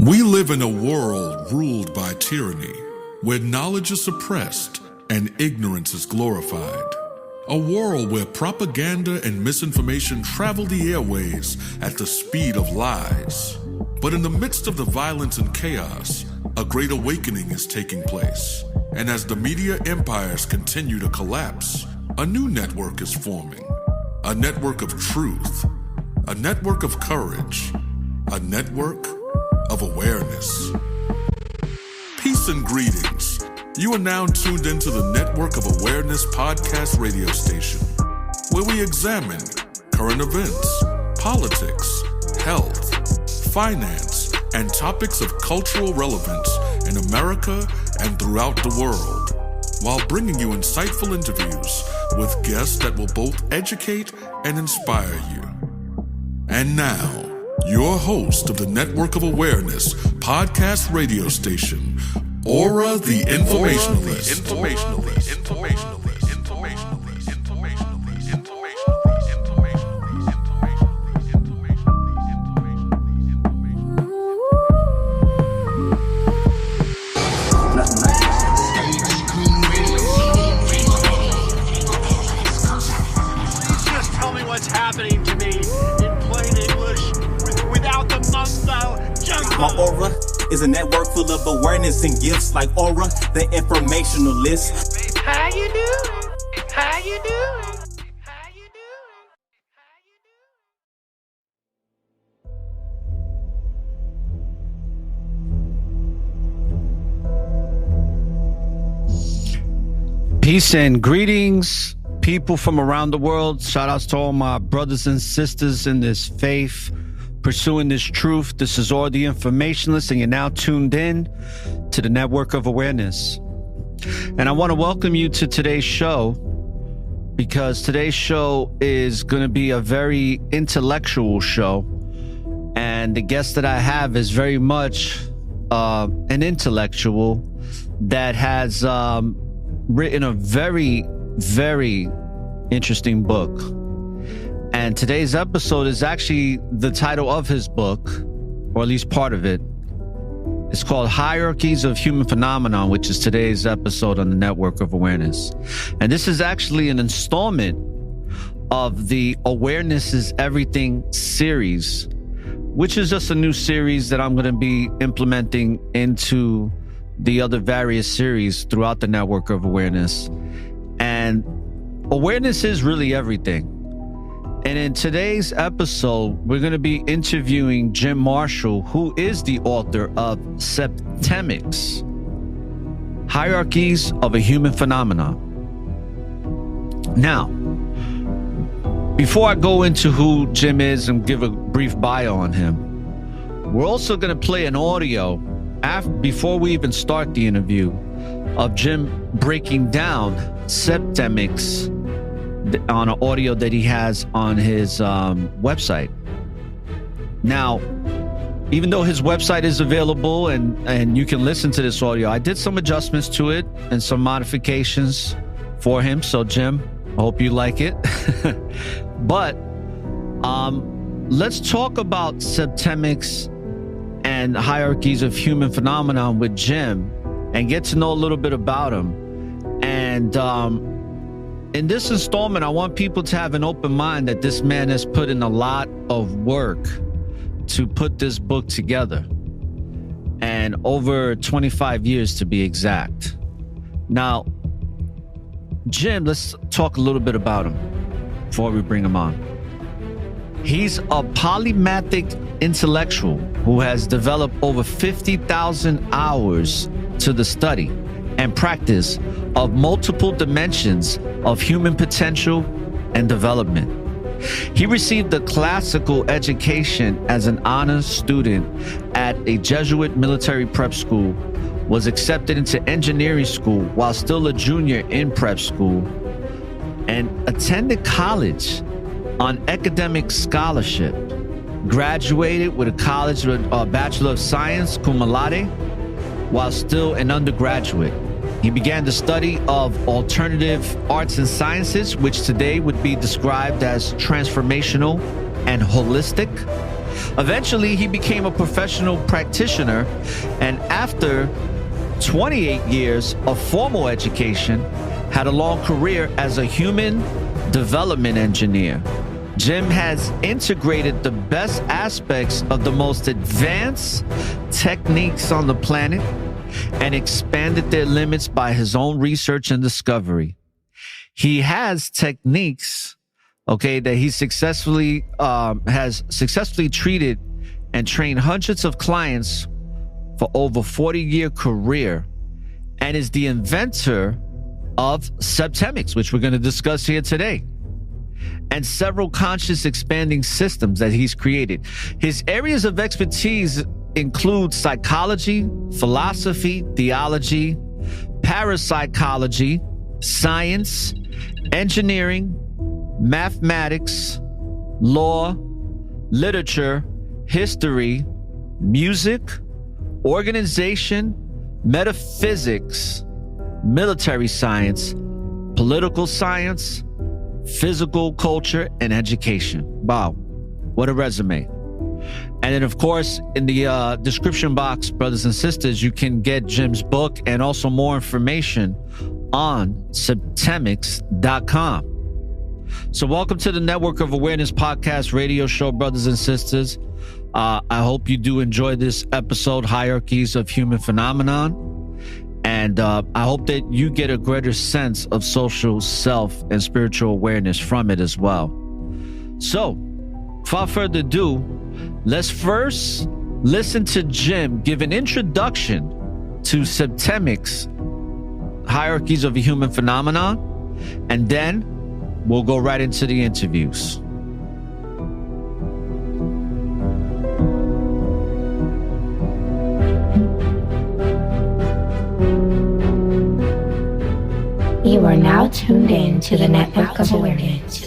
We live in a world ruled by tyranny, where knowledge is suppressed and ignorance is glorified. A world where propaganda and misinformation travel the airways at the speed of lies. But in the midst of the violence and chaos, a great awakening is taking place. And as the media empires continue to collapse, a new network is forming. A network of truth, a network of courage, a network of awareness. Peace and greetings. You are now tuned into the Network of Awareness podcast radio station, where we examine current events, politics, health, finance, and topics of cultural relevance in America and throughout the world, while bringing you insightful interviews with guests that will both educate and inspire you. And now, your host of the Network of Awareness podcast radio station, ORRA the Informationalist. Just tell me what's happening to me in plain English without the mumbo jumbo. My aura is a network full of awareness and gifts like ORRA, the informationalist. How you doing? How you doing? How you doing? How you doing? Peace and greetings, people from around the world. Shout outs to all my brothers and sisters in this faith, pursuing this truth. This is ORRA the Informationalist, and you're now tuned in to the Network of Awareness. And I want to welcome you to today's show, because today's show is going to be a very intellectual show. And the guest that I have is very much an intellectual that has written a very, very interesting book. And today's episode is actually the title of his book, or at least part of it. It's called Hierarchies of Human Phenomenon, which is today's episode on the Network of Awareness. And this is actually an installment of the Awareness is Everything series, which is just a new series that I'm going to be implementing into the other various series throughout the Network of Awareness. And awareness is really everything. And in today's episode, we're going to be interviewing Jim Marshall, who is the author of Septemics, Hierarchies of a Human Phenomenon. Now, before I go into who Jim is and give a brief bio on him, we're also going to play an audio before we even start the interview of Jim breaking down Septemics on an audio that he has on his website. Now, even though his website is available and you can listen to this audio, I did some adjustments to it and some modifications for him. So Jim, I hope you like it. But let's talk about Septemics and Hierarchies of Human Phenomenon with Jim and get to know a little bit about him. And in this installment, I want people to have an open mind that this man has put in a lot of work to put this book together, and over 25 years to be exact. Now, Jim, let's talk a little bit about him before we bring him on. He's a polymathic intellectual who has developed over 50,000 hours to the study and practice of multiple dimensions of human potential and development. He received a classical education as an honors student at a Jesuit Military Prep School, was accepted into engineering school while still a junior in prep school, and attended college on academic scholarship. Graduated with a Bachelor of Science, cum laude, while still an undergraduate. He began the study of alternative arts and sciences, which today would be described as transformational and holistic. Eventually, he became a professional practitioner, and after 28 years of formal education, had a long career as a human development engineer. Jim has integrated the best aspects of the most advanced techniques on the planet and expanded their limits by his own research and discovery. He has techniques, that he has successfully treated and trained hundreds of clients for over 40-year career, and is the inventor of Septemics, which we're going to discuss here today, and several conscious expanding systems that he's created. His areas of expertise include psychology, philosophy, theology, parapsychology, science, engineering, mathematics, law, literature, history, music, organization, metaphysics, military science, political science, physical culture, and education. Wow, what a resume. And then, of course, in the description box, brothers and sisters, you can get Jim's book and also more information on Septemics.com. So welcome to the Network of Awareness podcast radio show, brothers and sisters. I hope you do enjoy this episode, Hierarchies of Human Phenomenon. And I hope that you get a greater sense of social self and spiritual awareness from it as well. So, without further ado, let's first listen to Jim give an introduction to Septemics, Hierarchies of a Human Phenomenon, and then we'll go right into the interviews. You are now tuned in to the Network of Awareness.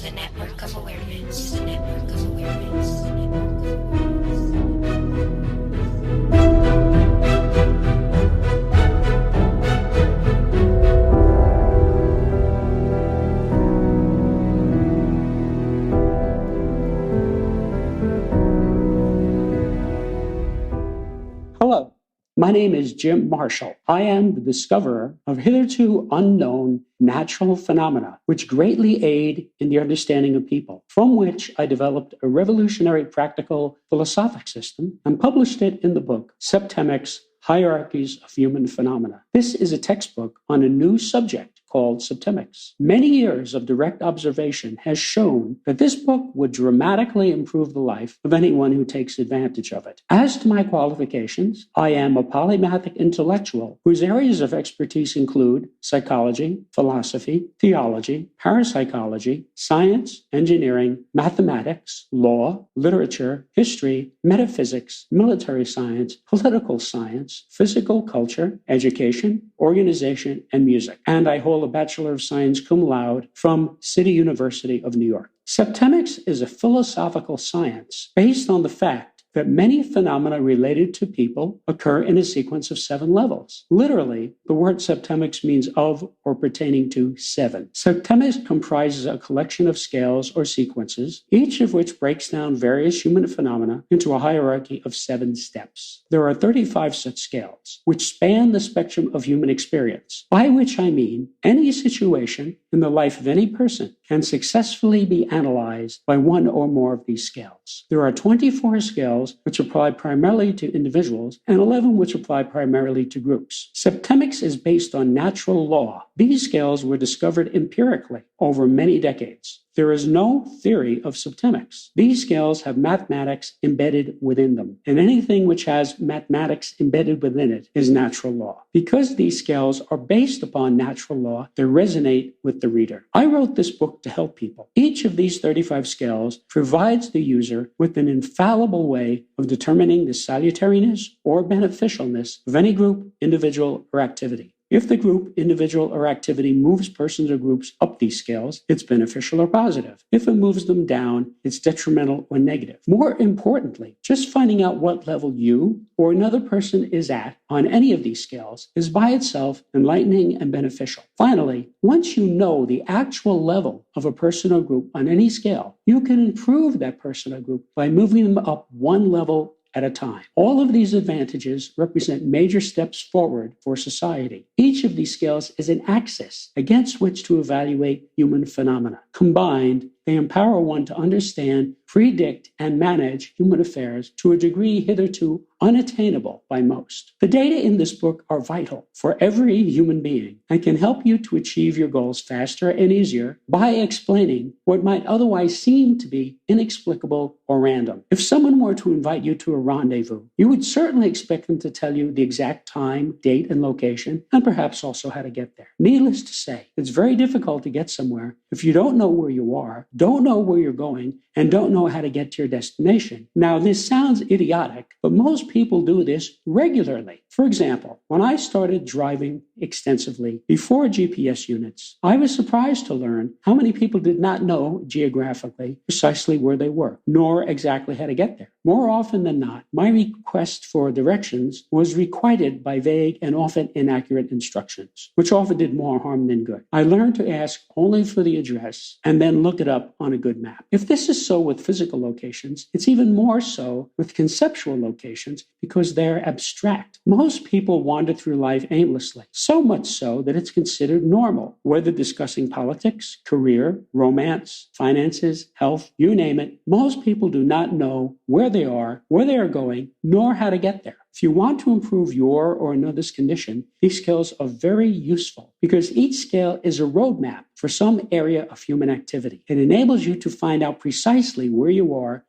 Hello, my name is Jim Marshall. I am the discoverer of hitherto unknown natural phenomena, which greatly aid in the understanding of people, from which I developed a revolutionary practical philosophic system and published it in the book, Septemics, Hierarchies of Human Phenomena. This is a textbook on a new subject called Septemics. Many years of direct observation has shown that this book would dramatically improve the life of anyone who takes advantage of it. As to my qualifications, I am a polymathic intellectual whose areas of expertise include psychology, philosophy, theology, parapsychology, science, engineering, mathematics, law, literature, history, metaphysics, military science, political science, physical culture, education, organization, and music. And I hold a Bachelor of Science cum laude from City University of New York. Septemics is a philosophical science based on the fact that many phenomena related to people occur in a sequence of 7 levels. Literally, the word septemics means of or pertaining to 7. Septemics comprises a collection of scales or sequences, each of which breaks down various human phenomena into a hierarchy of 7 steps. There are 35 such scales, which span the spectrum of human experience, by which I mean any situation in the life of any person can successfully be analyzed by one or more of these scales. There are 24 scales which apply primarily to individuals and 11 which apply primarily to groups. Septemics is based on natural law. These scales were discovered empirically over many decades. There is no theory of septemics. These scales have mathematics embedded within them, and anything which has mathematics embedded within it is natural law. Because these scales are based upon natural law, they resonate with the reader. I wrote this book to help people. Each of these 35 scales provides the user with an infallible way of determining the salutariness or beneficialness of any group, individual, or activity. If the group, individual, or activity moves persons or groups up these scales, it's beneficial or positive. If it moves them down, it's detrimental or negative. More importantly, just finding out what level you or another person is at on any of these scales is by itself enlightening and beneficial. Finally, once you know the actual level of a person or group on any scale, you can improve that person or group by moving them up one level at a time. All of these advantages represent major steps forward for society. Each of these scales is an axis against which to evaluate human phenomena. Combined, they empower one to understand, predict, and manage human affairs to a degree hitherto unattainable by most. The data in this book are vital for every human being and can help you to achieve your goals faster and easier by explaining what might otherwise seem to be inexplicable or random. If someone were to invite you to a rendezvous, you would certainly expect them to tell you the exact time, date, and location, and perhaps also how to get there. Needless to say, it's very difficult to get somewhere if you don't know where you are, don't know where you're going, and don't know how to get to your destination. Now, this sounds idiotic, but most people do this regularly. For example, when I started driving extensively before GPS units, I was surprised to learn how many people did not know geographically precisely where they were, nor exactly how to get there. More often than not, my request for directions was requited by vague and often inaccurate instructions, which often did more harm than good. I learned to ask only for the address and then look it up on a good map. If this is so with physical locations, it's even more so with conceptual locations because they're abstract. Most people wander through life aimlessly, so much so that it's considered normal, whether discussing politics, career, romance, finances, health, you name it. Most people do not know where they are going, nor how to get there. If you want to improve your or another's condition, these scales are very useful because each scale is a roadmap for some area of human activity. It enables you to find out precisely where you are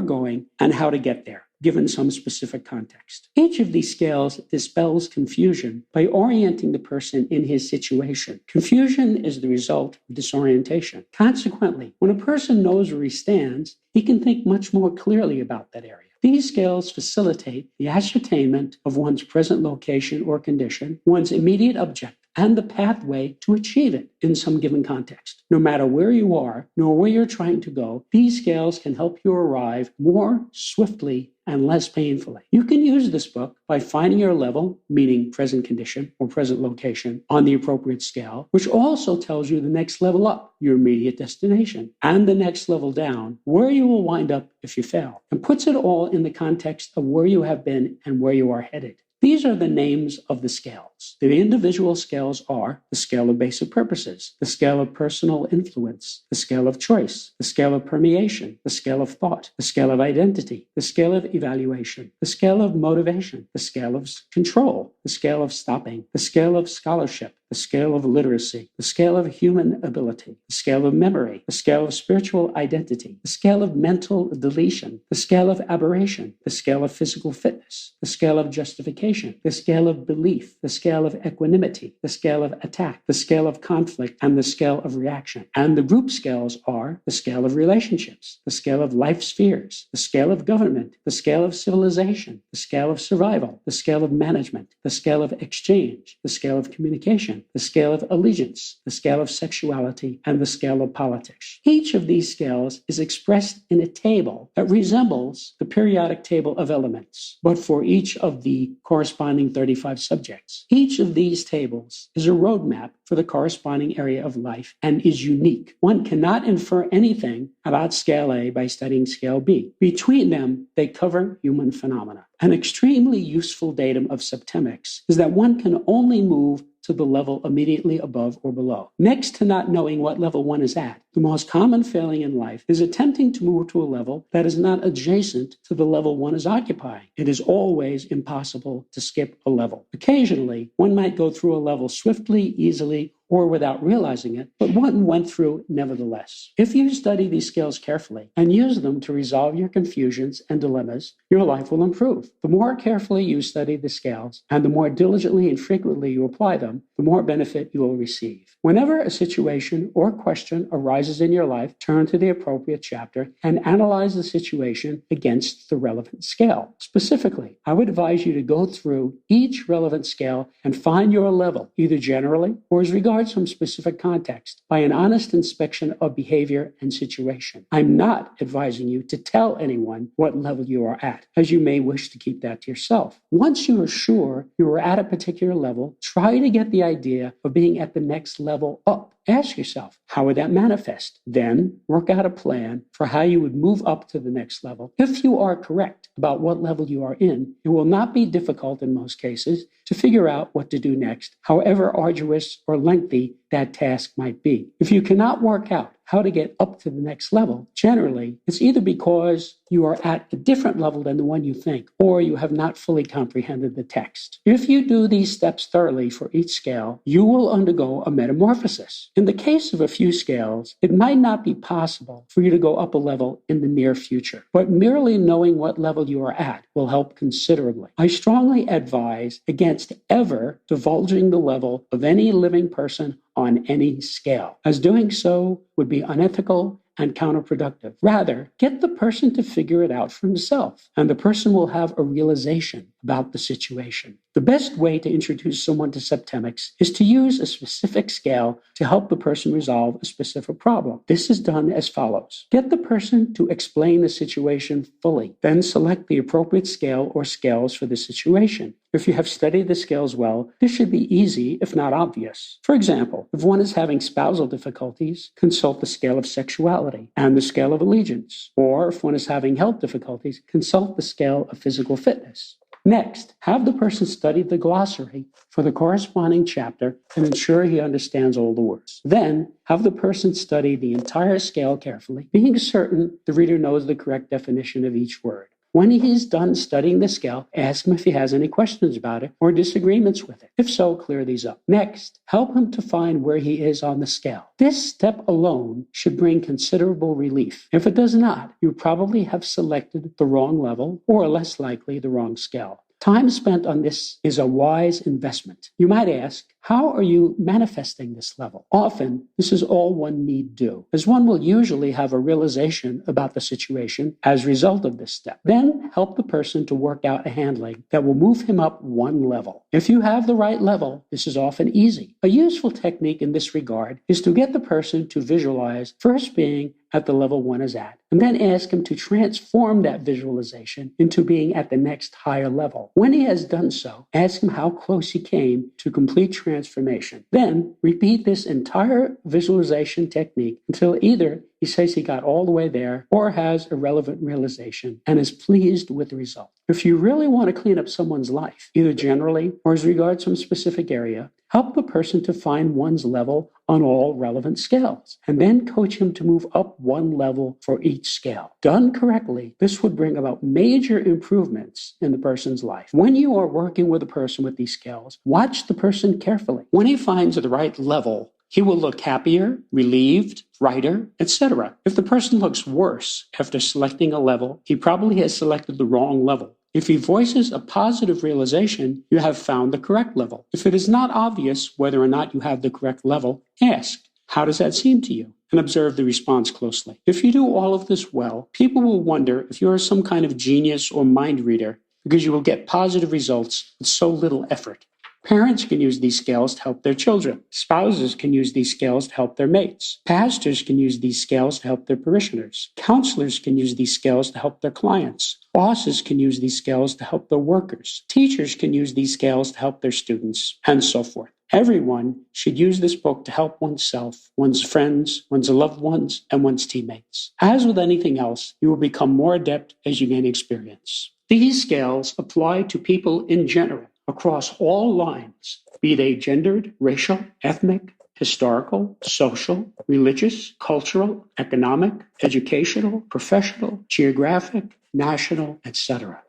going, and how to get there, given some specific context. Each of these scales dispels confusion by orienting the person in his situation. Confusion is the result of disorientation. Consequently, when a person knows where he stands, he can think much more clearly about that area. These scales facilitate the ascertainment of one's present location or condition, one's immediate objective, and the pathway to achieve it in some given context. No matter where you are, nor where you're trying to go, these scales can help you arrive more swiftly and less painfully. You can use this book by finding your level, meaning present condition or present location, on the appropriate scale, which also tells you the next level up, your immediate destination, and the next level down, where you will wind up if you fail, and puts it all in the context of where you have been and where you are headed. These are the names of the scales. The individual scales are the scale of basic purposes, the scale of personal influence, the scale of choice, the scale of permeation, the scale of thought, the scale of identity, the scale of evaluation, the scale of motivation, the scale of control, the scale of stopping, the scale of scholarship, the scale of literacy, the scale of human ability, the scale of memory, the scale of spiritual identity, the scale of mental deletion, the scale of aberration, the scale of physical fitness, the scale of justification, the scale of belief, the scale of equanimity, the scale of attack, the scale of conflict, and the scale of reaction. And the group scales are the scale of relationships, the scale of life spheres, the scale of government, the scale of civilization, the scale of survival, the scale of management, the scale of exchange, the scale of communication, the scale of allegiance, the scale of sexuality, and the scale of politics. Each of these scales is expressed in a table that resembles the periodic table of elements, but for each of the corresponding 35 subjects. Each of these tables is a roadmap for the corresponding area of life and is unique. One cannot infer anything about scale A by studying scale B. Between them, they cover human phenomena. An extremely useful datum of Septemics is that one can only move to the level immediately above or below. Next to not knowing what level one is at, the most common failing in life is attempting to move to a level that is not adjacent to the level one is occupying. It is always impossible to skip a level. Occasionally, one might go through a level swiftly, easily, or without realizing it, but one went through nevertheless. If you study these scales carefully and use them to resolve your confusions and dilemmas, your life will improve. The more carefully you study the scales and the more diligently and frequently you apply them, the more benefit you will receive. Whenever a situation or question arises in your life, turn to the appropriate chapter and analyze the situation against the relevant scale. Specifically, I would advise you to go through each relevant scale and find your level, either generally or as regards some specific context, by an honest inspection of behavior and situation. I'm not advising you to tell anyone what level you are at, as you may wish to keep that to yourself. Once you are sure you are at a particular level, try to get the idea of being at the next level up. Ask yourself, how would that manifest? Then work out a plan for how you would move up to the next level. If you are correct about what level you are in, it will not be difficult in most cases to figure out what to do next, however arduous or lengthy that task might be. If you cannot work out how to get up to the next level, generally, it's either because you are at a different level than the one you think, or you have not fully comprehended the text. If you do these steps thoroughly for each scale, you will undergo a metamorphosis. In the case of a few scales, it might not be possible for you to go up a level in the near future, but merely knowing what level you are at will help considerably. I strongly advise against ever divulging the level of any living person on any scale, as doing so would be unethical and counterproductive. Rather, get the person to figure it out for himself, and the person will have a realization about the situation. The best way to introduce someone to Septemics is to use a specific scale to help the person resolve a specific problem. This is done as follows. Get the person to explain the situation fully, then select the appropriate scale or scales for the situation. If you have studied the scales well, this should be easy, if not obvious. For example, if one is having spousal difficulties, consult the scale of sexuality and the scale of allegiance. Or if one is having health difficulties, consult the scale of physical fitness. Next, have the person study the glossary for the corresponding chapter and ensure he understands all the words. Then, have the person study the entire scale carefully, being certain the reader knows the correct definition of each word. When he's done studying the scale, ask him if he has any questions about it or disagreements with it. If so, clear these up. Next, help him to find where he is on the scale. This step alone should bring considerable relief. If it does not, you probably have selected the wrong level, or less likely, the wrong scale. Time spent on this is a wise investment. You might ask, how are you manifesting this level? Often, this is all one need do, as one will usually have a realization about the situation as a result of this step. Then, help the person to work out a handling that will move him up one level. If you have the right level, this is often easy. A useful technique in this regard is to get the person to visualize first being at the level one is at, and then ask him to transform that visualization into being at the next higher level. When he has done so, ask him how close he came to complete transformation. Then repeat this entire visualization technique until either he says he got all the way there or has a relevant realization and is pleased with the result. If you really want to clean up someone's life, either generally or as regards some specific area, help the person to find one's level on all relevant scales, and then coach him to move up one level for each scale. Done correctly, this would bring about major improvements in the person's life. When you are working with a person with these scales, watch the person carefully. When he finds the right level, he will look happier, relieved, brighter, etc. If the person looks worse after selecting a level, he probably has selected the wrong level. If he voices a positive realization, you have found the correct level. If it is not obvious whether or not you have the correct level, ask, how does that seem to you? And observe the response closely. If you do all of this well, people will wonder if you are some kind of genius or mind reader, because you will get positive results with so little effort. Parents can use these scales to help their children. Spouses can use these scales to help their mates. Pastors can use these scales to help their parishioners. Counselors can use these scales to help their clients. Bosses can use these scales to help their workers. Teachers can use these scales to help their students, and so forth. Everyone should use this book to help oneself, one's friends, one's loved ones, and one's teammates. As with anything else, you will become more adept as you gain experience. These scales apply to people in general, across all lines, be they gendered, racial, ethnic, historical, social, religious, cultural, economic, educational, professional, geographic, national, etc.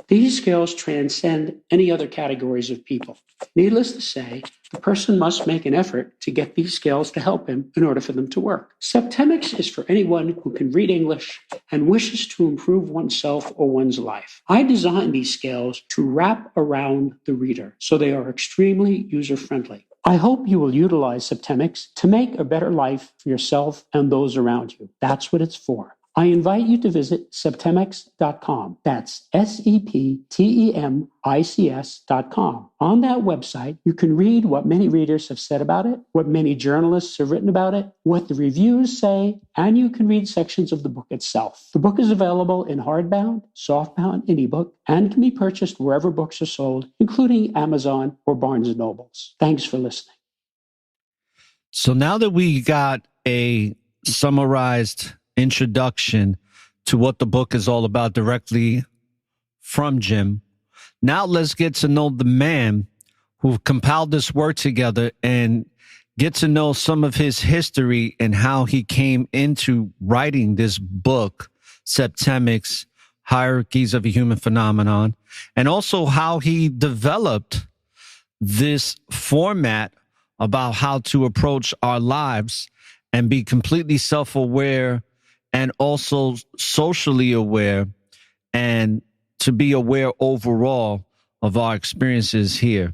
These skills transcend any other categories of people. Needless to say, the person must make an effort to get these skills to help him in order for them to work. Septemics is for anyone who can read English and wishes to improve oneself or one's life. I designed these skills to wrap around the reader, so they are extremely user-friendly. I hope you will utilize Septemics to make a better life for yourself and those around you. That's what it's for. I invite you to visit septemics.com. That's septemics.com. On that website, you can read what many readers have said about it, what many journalists have written about it, what the reviews say, and you can read sections of the book itself. The book is available in hardbound, softbound, and ebook, and can be purchased wherever books are sold, including Amazon or Barnes & Nobles. Thanks for listening. So now that we got a summarized introduction to what the book is all about directly from Jim, now let's get to know the man who compiled this work together and get to know some of his history and how he came into writing this book, Septemics, Hierarchies of a Human Phenomenon, and also how he developed this format about how to approach our lives and be completely self-aware and also socially aware, and to be aware overall of our experiences here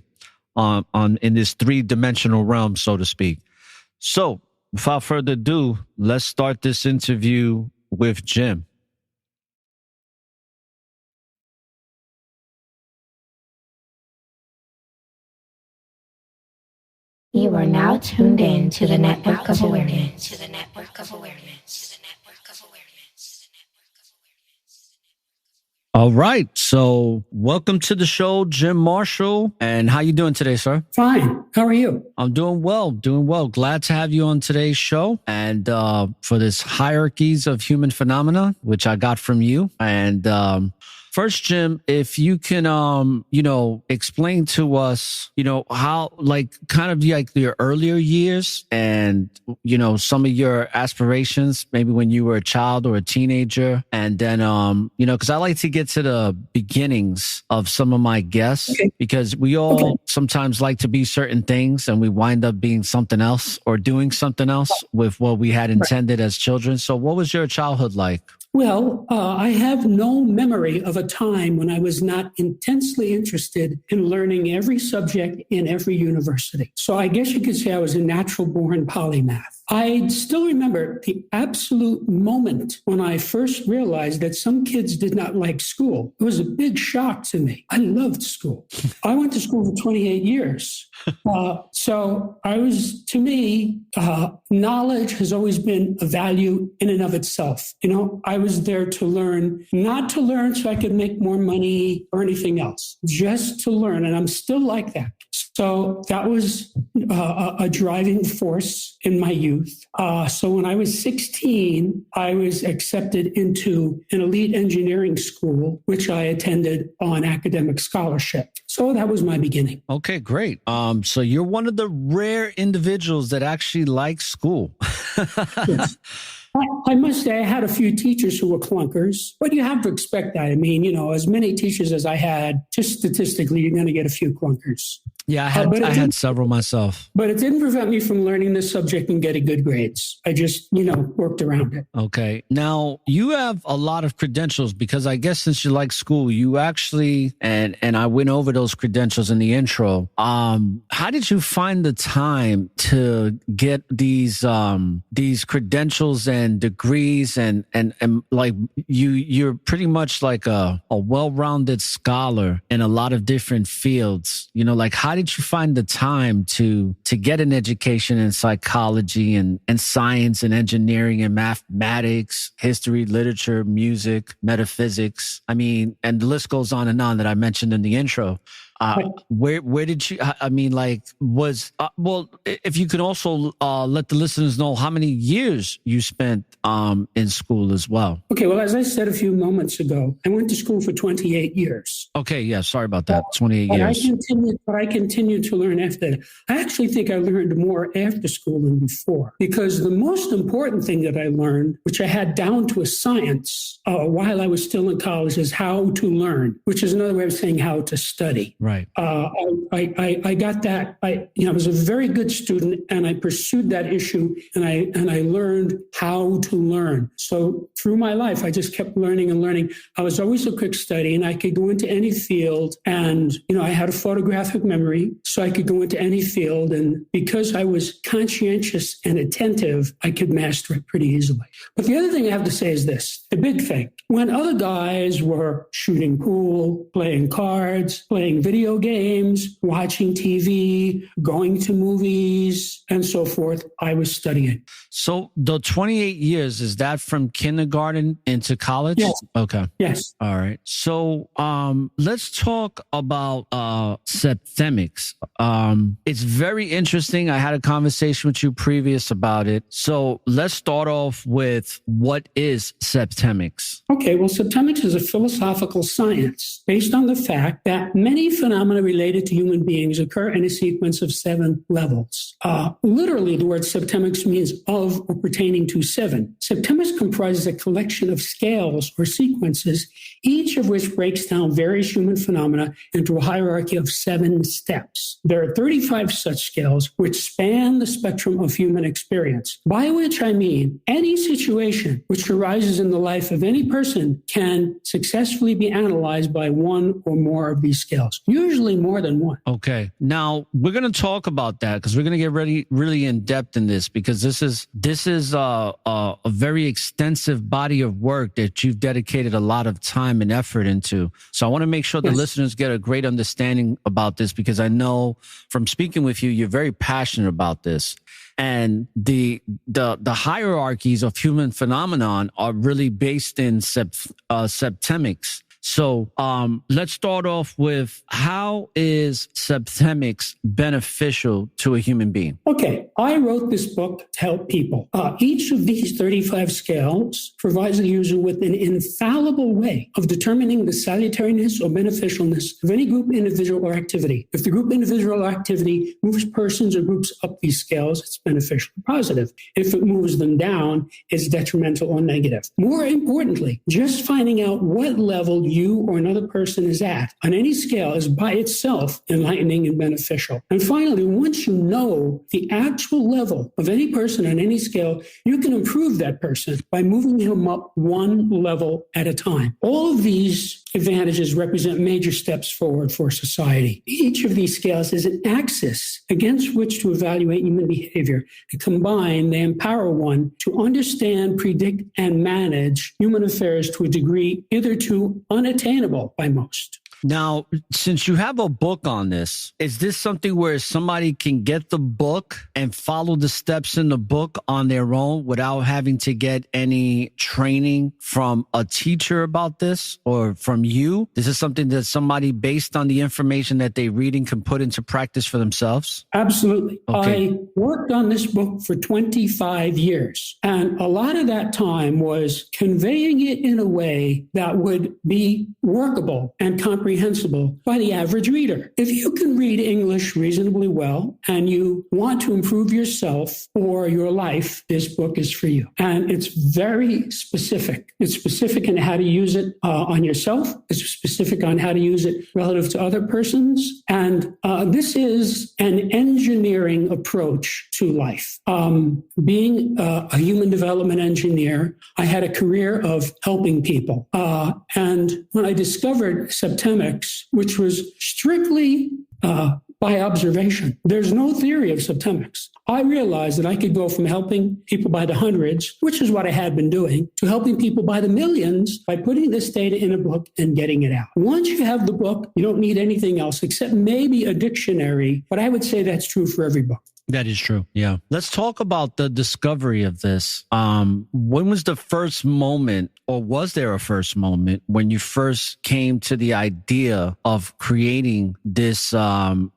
in this three-dimensional realm, so to speak. So without further ado, let's start this interview with Jim. You are now tuned in to the Network of Awareness. All right. So welcome to the show, Jim Marshall. And how you doing today, sir? Fine. How are you? I'm doing well. Glad to have you on today's show. And for this Hierarchies of Human Phenomena, which I got from you. And first, Jim, if you can, explain to us, how, kind of like your earlier years and, some of your aspirations, maybe when you were a child or a teenager. And then, because I like to get to the beginnings of some of my guests, because we all sometimes like to be certain things and we wind up being something else or doing something else with what we had intended as children. So what was your childhood like? Well, I have no memory of a time when I was not intensely interested in learning every subject in every university. So I guess you could say I was a natural-born polymath. I still remember the absolute moment when I first realized that some kids did not like school. It was a big shock to me. I loved school. I went to school for 28 years. So to me, knowledge has always been a value in and of itself. I was there to learn, not to learn so I could make more money or anything else, just to learn. And I'm still like that. So that was a driving force in my youth. So when I was 16, I was accepted into an elite engineering school, which I attended on academic scholarship. So that was my beginning. Okay, great. So you're one of the rare individuals that actually likes school. Yes. I must say I had a few teachers who were clunkers, but you have to expect that. I mean, as many teachers as I had, just statistically, you're going to get a few clunkers. Yeah, I had several myself. But it didn't prevent me from learning this subject and getting good grades. I just, worked around it. Okay. Now, you have a lot of credentials because I guess since you like school, you actually, and I went over those credentials in the intro. How did you find the time to get these credentials and degrees and like you're pretty much like a well-rounded scholar in a lot of different fields, how did you find the time to get an education in psychology and science and engineering and mathematics, history, literature, music, metaphysics? I mean, and the list goes on and on that I mentioned in the intro. Where did you, I mean, like, well, if you could also let the listeners know how many years you spent in school as well. Okay, well, as I said a few moments ago, I went to school for 28 years. Okay, yeah, sorry about that. 28 years. I continued to learn after that. I actually think I learned more after school than before, because the most important thing that I learned, which I had down to a science while I was still in college, is how to learn, which is another way of saying how to study. Right. I got that. I was a very good student, and I pursued that issue, and I learned how to learn. So through my life, I just kept learning and learning. I was always a quick study, and I could go into any field. And I had a photographic memory, so I could go into any field. And because I was conscientious and attentive, I could master it pretty easily. But the other thing I have to say is this: the big thing. When other guys were shooting pool, playing cards, playing video games, watching TV, going to movies, and so forth, I was studying. So the 28 years, is that from kindergarten into college? Yes. Okay. Yes. All right. So let's talk about Septemics. It's very interesting. I had a conversation with you previous about it. So let's start off with, what is Septemics? Okay, well, Septemics is a philosophical science based on the fact that many phenomena related to human beings occur in a sequence of 7 levels. Literally, the word Septemics means of or pertaining to 7. Septemics comprises a collection of scales or sequences, each of which breaks down various human phenomena into a hierarchy of 7 steps. There are 35 such scales which span the spectrum of human experience, by which I mean any situation which arises in the life of any person can successfully be analyzed by one or more of these scales, usually more than one. Okay. Now we're going to talk about that, because we're going to get really in depth in this, because this is a very extensive body of work that you've dedicated a lot of time and effort into. So I want to make sure the listeners get a great understanding about this, because I know from speaking with you, you're very passionate about this. And the hierarchies of human phenomenon are really based in Septemics. So let's start off with, how is Septemics beneficial to a human being? Okay, I wrote this book to help people. Each of these 35 scales provides the user with an infallible way of determining the salutariness or beneficialness of any group, individual, or activity. If the group, individual, or activity moves persons or groups up these scales, it's beneficial or positive. If it moves them down, it's detrimental or negative. More importantly, just finding out what level you or another person is at on any scale is by itself enlightening and beneficial. And finally, once you know the actual level of any person on any scale, you can improve that person by moving him up one level at a time. All of these advantages represent major steps forward for society. Each of these scales is an axis against which to evaluate human behavior, and combined, they empower one to understand, predict, and manage human affairs to a degree hitherto unattainable by most. Now, since you have a book on this, is this something where somebody can get the book and follow the steps in the book on their own without having to get any training from a teacher about this, or from you? Is this something that somebody, based on the information that they reading, can put into practice for themselves? Absolutely. Okay. I worked on this book for 25 years, and a lot of that time was conveying it in a way that would be workable and comprehensible by the average reader. If you can read English reasonably well and you want to improve yourself or your life, this book is for you. And it's very specific. It's specific in how to use it on yourself. It's specific on how to use it relative to other persons. And this is an engineering approach to life. Being a human development engineer, I had a career of helping people. And when I discovered Septemics, which was strictly by observation, there's no theory of Septemics. I realized that I could go from helping people by the hundreds, which is what I had been doing, to helping people by the millions by putting this data in a book and getting it out. Once you have the book, you don't need anything else except maybe a dictionary, but I would say that's true for every book. That is true. Yeah. Let's talk about the discovery of this. When was the first moment, or was there a first moment when you first came to the idea of creating this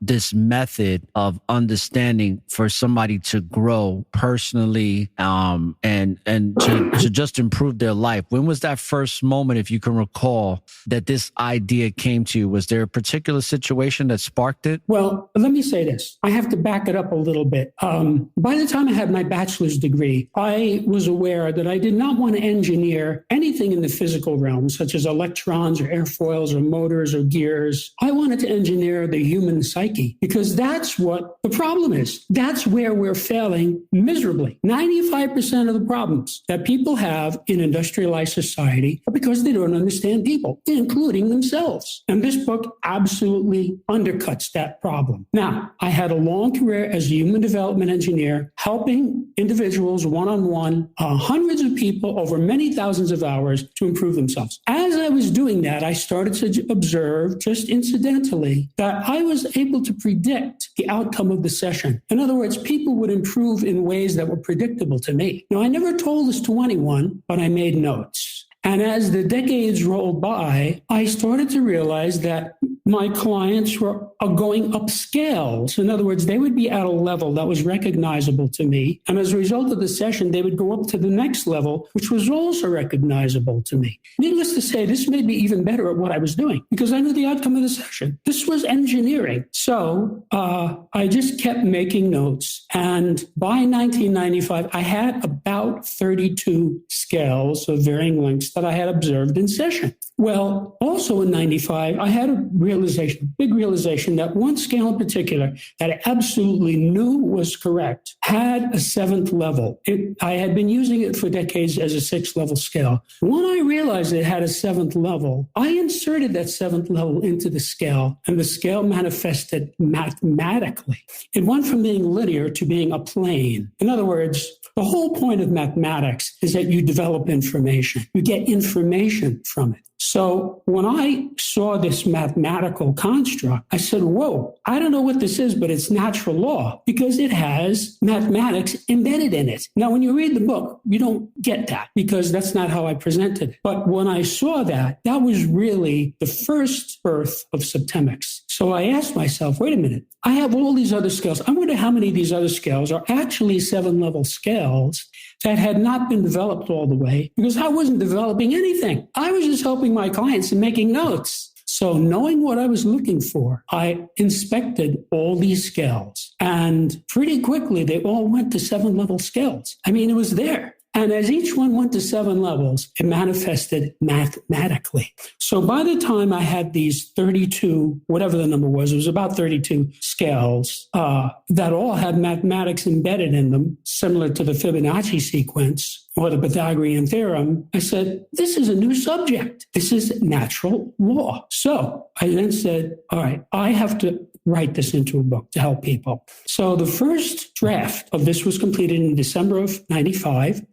this method of understanding for somebody to grow personally and to just improve their life? When was that first moment, if you can recall, that this idea came to you? Was there a particular situation that sparked it? Well, let me say this. I have to back it up a little bit. By the time I had my bachelor's degree, I was aware that I did not want to engineer anything in the physical realm, such as electrons or airfoils or motors or gears. I wanted to engineer the human psyche, because that's what the problem is. That's where we're failing miserably. 95% of the problems that people have in industrialized society are because they don't understand people, including themselves. And this book absolutely undercuts that problem. Now, I had a long career as a human development engineer, helping individuals one-on-one, hundreds of people over many thousands of hours to improve themselves. As I was doing that, I started to observe, just incidentally, that I was able to predict the outcome of the session. In other words, people would improve in ways that were predictable to me. Now, I never told this to anyone, but I made notes. And as the decades rolled by, I started to realize that my clients were going up scales. In other words, they would be at a level that was recognizable to me. And as a result of the session, they would go up to the next level, which was also recognizable to me. Needless to say, this made me even better at what I was doing because I knew the outcome of the session. This was engineering. So I just kept making notes. And by 1995, I had about 32 scales of varying lengths that I had observed in session. Well, also in 95, I had a big realization that one scale in particular that I absolutely knew was correct had a 7th level. I had been using it for decades as a 6th level scale. When I realized it had a 7th level, I inserted that 7th level into the scale, and the scale manifested mathematically. It went from being linear to being a plane. In other words, the whole point of mathematics is that you develop information. You get information from it. So when I saw this mathematical construct, I said, whoa, I don't know what this is, but it's natural law because it has mathematics embedded in it. Now, when you read the book, you don't get that because that's not how I presented it. But when I saw that, that was really the first birth of Septemics. So I asked myself, wait a minute, I have all these other scales. I wonder how many of these other scales are actually 7-level scales that had not been developed all the way because I wasn't developing anything. I was just helping my clients and making notes. So knowing what I was looking for, I inspected all these scales. And pretty quickly, they all went to 7-level scales. I mean, it was there. And as each one went to 7 levels, it manifested mathematically. So by the time I had these 32, whatever the number was, it was about 32 scales that all had mathematics embedded in them, similar to the Fibonacci sequence or the Pythagorean theorem. I said, this is a new subject. This is natural law. So I then said, all right, I have to write this into a book to help people. So the first draft of this was completed in December of 95.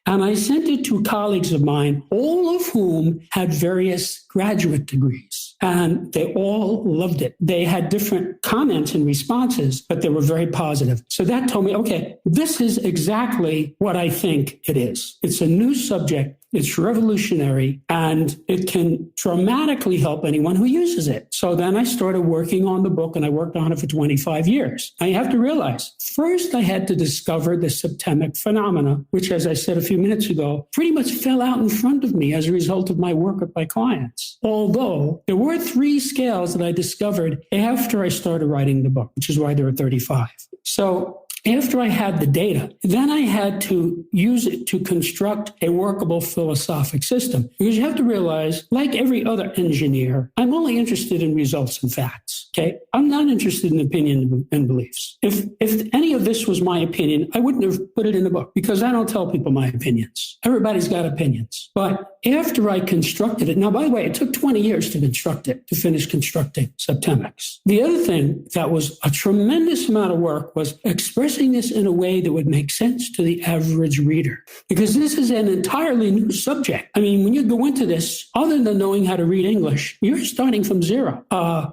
And I sent it to colleagues of mine, all of whom had various graduate degrees. And they all loved it. They had different comments and responses, but they were very positive. So that told me, okay, this is exactly what I think it is. It's a new subject. It's revolutionary, and it can dramatically help anyone who uses it. So then I started working on the book, and I worked on it for 25 years. Now you have to realize, first I had to discover the septemic phenomena, which, as I said a few minutes ago, pretty much fell out in front of me as a result of my work with my clients. Although there were 3 scales that I discovered after I started writing the book, which is why there are 35. So after I had the data, then I had to use it to construct a workable philosophic system. Because you have to realize, like every other engineer, I'm only interested in results and facts. Okay? I'm not interested in opinion and beliefs. If any of this was my opinion, I wouldn't have put it in the book because I don't tell people my opinions. Everybody's got opinions. But after I constructed it, now, by the way, it took 20 years to construct it, to finish constructing Septemics. The other thing that was a tremendous amount of work was expressing this in a way that would make sense to the average reader, because this is an entirely new subject. I mean, when you go into this, other than knowing how to read English, you're starting from zero.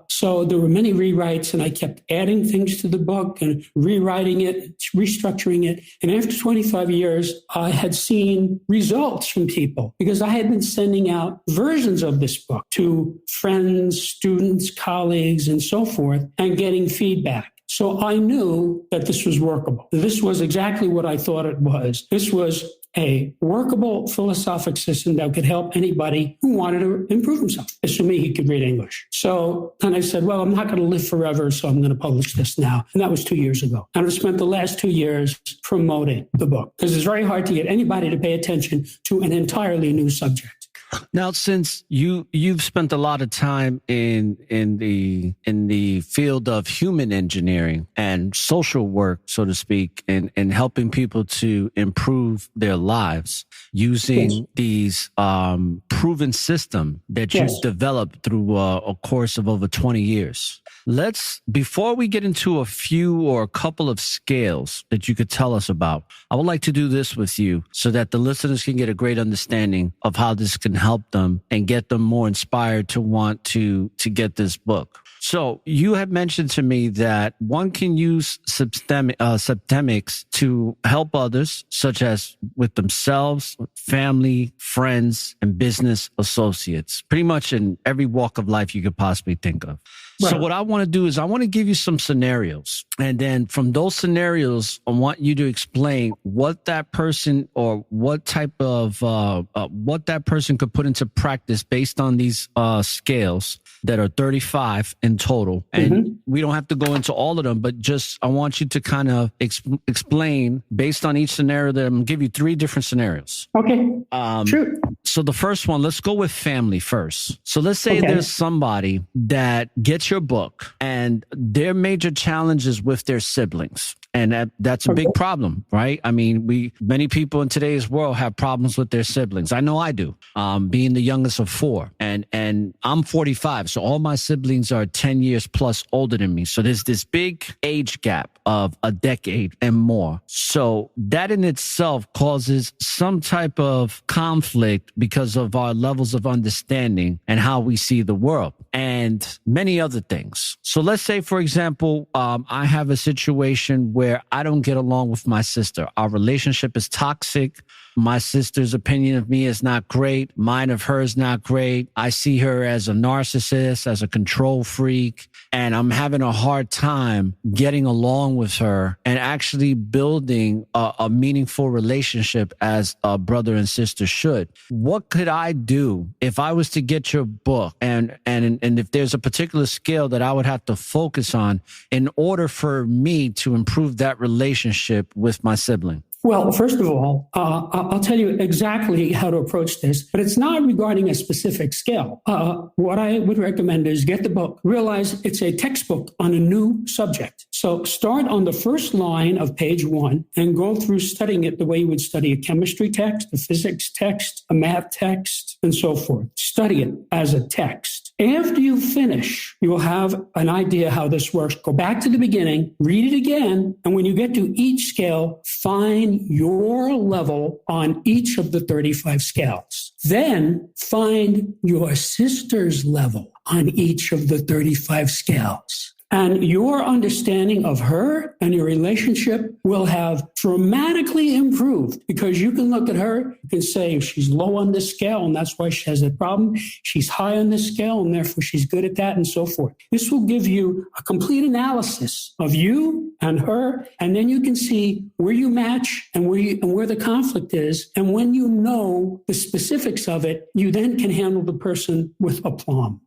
So there were many rewrites, and I kept adding things to the book and rewriting it, restructuring it. And after 25 years, I had seen results from people because I had been sending out versions of this book to friends, students, colleagues, and so forth, and getting feedback. So I knew that this was workable. This was exactly what I thought it was. This was a workable philosophic system that could help anybody who wanted to improve himself, assuming he could read English. So then I said, well, I'm not going to live forever, so I'm going to publish this now. And that was 2 years ago. And I've spent the last 2 years promoting the book because it's very hard to get anybody to pay attention to an entirely new subject. Now, since you've spent a lot of time in the field of human engineering and social work, so to speak, and helping people to improve their lives using these proven system that you've developed through a course of over 20 years. Before we get into a few or a couple of scales that you could tell us about, I would like to do this with you so that the listeners can get a great understanding of how this can help them and get them more inspired to want to get this book. So you have mentioned to me that one can use Septemics to help others, such as with themselves, family, friends, and business associates, pretty much in every walk of life you could possibly think of. Right. So what I want to do is I want to give you some scenarios. And then from those scenarios, I want you to explain what that person or what type of, what that person could put into practice based on these scales that are 35 in total. And we don't have to go into all of them, but just I want you to kind of explain based on each scenario that I'm going to give you 3 different scenarios. Okay, sure. So the first one, let's go with family first. So let's say there's somebody that gets your book and their major challenges with their siblings. And that's a big problem, right? I mean, many people in today's world have problems with their siblings. I know I do, being the youngest of 4. And I'm 45, so all my siblings are 10 years plus older than me. So there's this big age gap of a decade and more. So that in itself causes some type of conflict because of our levels of understanding and how we see the world and many other things. So let's say, for example, I have a situation where I don't get along with my sister. Our relationship is toxic. My sister's opinion of me is not great. Mine of her is not great. I see her as a narcissist, as a control freak, and I'm having a hard time getting along with her and actually building a meaningful relationship as a brother and sister should. What could I do if I was to get your book and if there's a particular skill that I would have to focus on in order for me to improve that relationship with my sibling? Well, first of all, I'll tell you exactly how to approach this, but it's not regarding a specific scale. What I would recommend is get the book. Realize it's a textbook on a new subject. So start on the first line of page 1 and go through studying it the way you would study a chemistry text, a physics text, a math text, and so forth. Study it as a text. After you finish, you will have an idea how this works. Go back to the beginning, read it again, and when you get to each scale, find your level on each of the 35 scales. Then find your sister's level on each of the 35 scales. And your understanding of her and your relationship will have dramatically improved because you can look at her and say she's low on this scale and that's why she has a problem. She's high on this scale and therefore she's good at that and so forth. This will give you a complete analysis of you and her, and then you can see where you match and where the conflict is. And when you know the specifics of it, you then can handle the person with aplomb.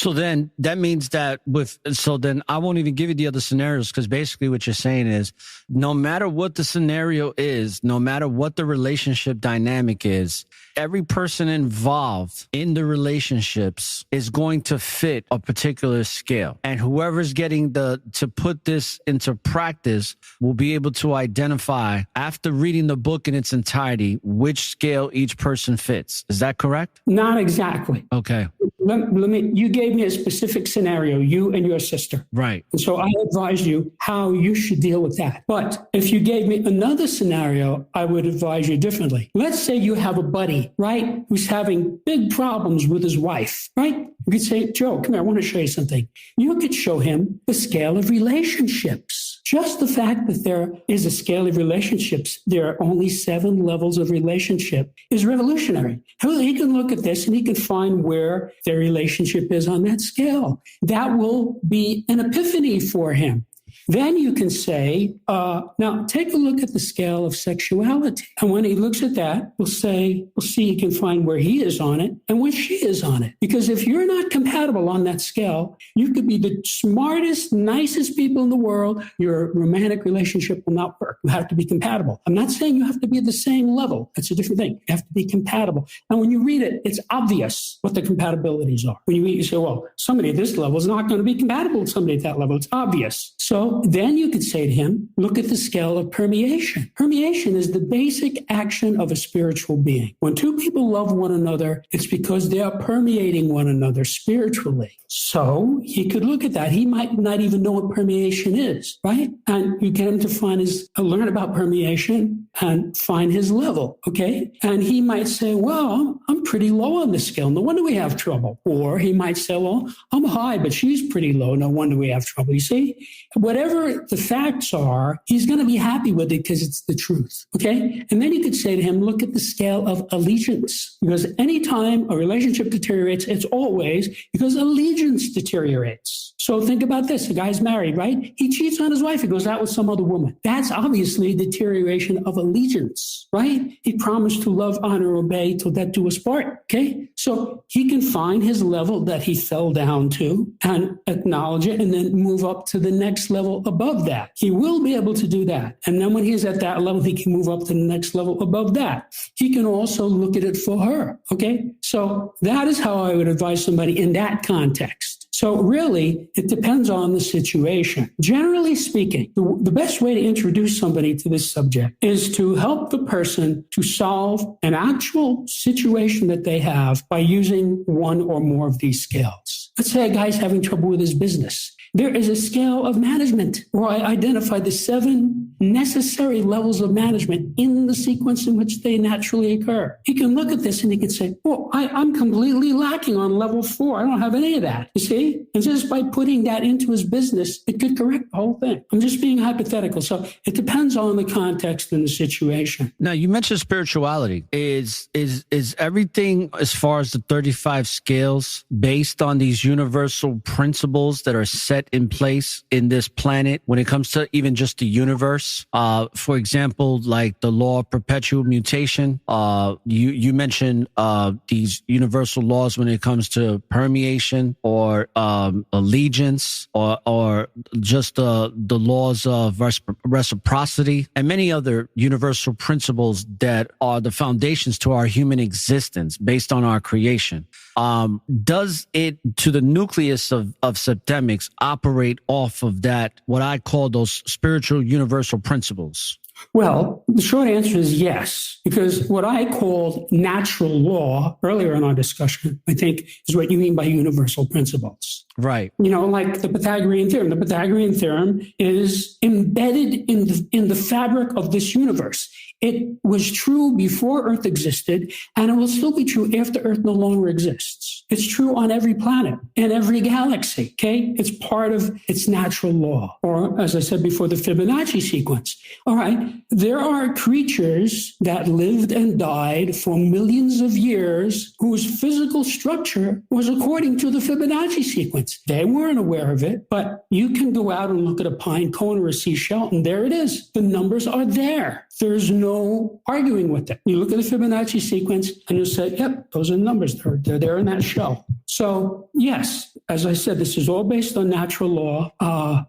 So then that means that then I won't even give you the other scenarios, because basically what you're saying is no matter what the scenario is, no matter what the relationship dynamic is, every person involved in the relationships is going to fit a particular scale. And whoever's getting to put this into practice will be able to identify, after reading the book in its entirety, which scale each person fits. Is that correct? Not exactly. Okay. You gave me a specific scenario, you and your sister. Right. And so I advised you how you should deal with that. But if you gave me another scenario, I would advise you differently. Let's say you have a buddy, right, who's having big problems with his wife, right? You could say, Joe, come here, I want to show you something. You could show him the scale of relationships. Just the fact that there is a scale of relationships, there are only 7 levels of relationship, is revolutionary. He can look at this and he can find where their relationship is on that scale. That will be an epiphany for him. Then you can say, now take a look at the scale of sexuality. And when he looks at that, we'll see he can find where he is on it and where she is on it. Because if you're not compatible on that scale, you could be the smartest, nicest people in the world. Your romantic relationship will not work. You have to be compatible. I'm not saying you have to be at the same level. That's a different thing. You have to be compatible. And when you read it, it's obvious what the compatibilities are. When you read, you say, well, somebody at this level is not going to be compatible with somebody at that level. It's obvious. So then you could say to him, look at the scale of permeation. Permeation is the basic action of a spiritual being. When two people love one another, it's because they are permeating one another spiritually. So he could look at that. He might not even know what permeation is, right? And you get him to learn about permeation and find his level, okay? And he might say, well, I'm pretty low on this scale. No wonder we have trouble. Or he might say, well, I'm high, but she's pretty low. No wonder we have trouble. You see, whatever the facts are, he's going to be happy with it because it's the truth, okay? And then you could say to him, look at the scale of allegiance. Because anytime a relationship deteriorates, it's always because allegiance deteriorates. So think about this. The guy's married, right? He cheats on his wife. He goes out with some other woman. That's obviously deterioration of allegiance, right? He promised to love, honor, obey till death do us part, okay? So he can find his level that he fell down to and acknowledge it and then move up to the next level above that. He will be able to do that. And then when he's at that level, he can move up to the next level above that. He can also look at it for her, okay? So that is how I would advise somebody in that context. So really, it depends on the situation. Generally speaking, the best way to introduce somebody to this subject is to help the person to solve an actual situation that they have by using one or more of these scales. Let's say a guy's having trouble with his business. There is a scale of management where I identified the 7 necessary levels of management in the sequence in which they naturally occur. He can look at this and he can say, well, I'm completely lacking on level 4. I don't have any of that. You see? And just by putting that into his business, it could correct the whole thing. I'm just being hypothetical. So it depends on the context and the situation. Now, you mentioned spirituality. Is everything as far as the 35 scales based on these universal principles that are set in place in this planet when it comes to even just the universe? For example, like the law of perpetual mutation. You mentioned these universal laws when it comes to permeation or allegiance or just the laws of reciprocity and many other universal principles that are the foundations to our human existence based on our creation. Does it, to the nucleus of Septemics, operate off of that, what I call those spiritual universal principles? Well, the short answer is yes, because what I called natural law earlier in our discussion, I think, is what you mean by universal principles. Right. You know, like the Pythagorean theorem. The Pythagorean theorem is embedded in the fabric of this universe. It was true before Earth existed, and it will still be true after Earth no longer exists. It's true on every planet and every galaxy, okay? It's part of its natural law, or as I said before, the Fibonacci sequence. All right, there are creatures that lived and died for millions of years whose physical structure was according to the Fibonacci sequence. They weren't aware of it, but you can go out and look at a pine cone or a seashell, and there it is. The numbers are there. There's no arguing with it. You look at the Fibonacci sequence and you say, yep, those are the numbers. They're there in that shell. So yes, as I said, this is all based on natural law.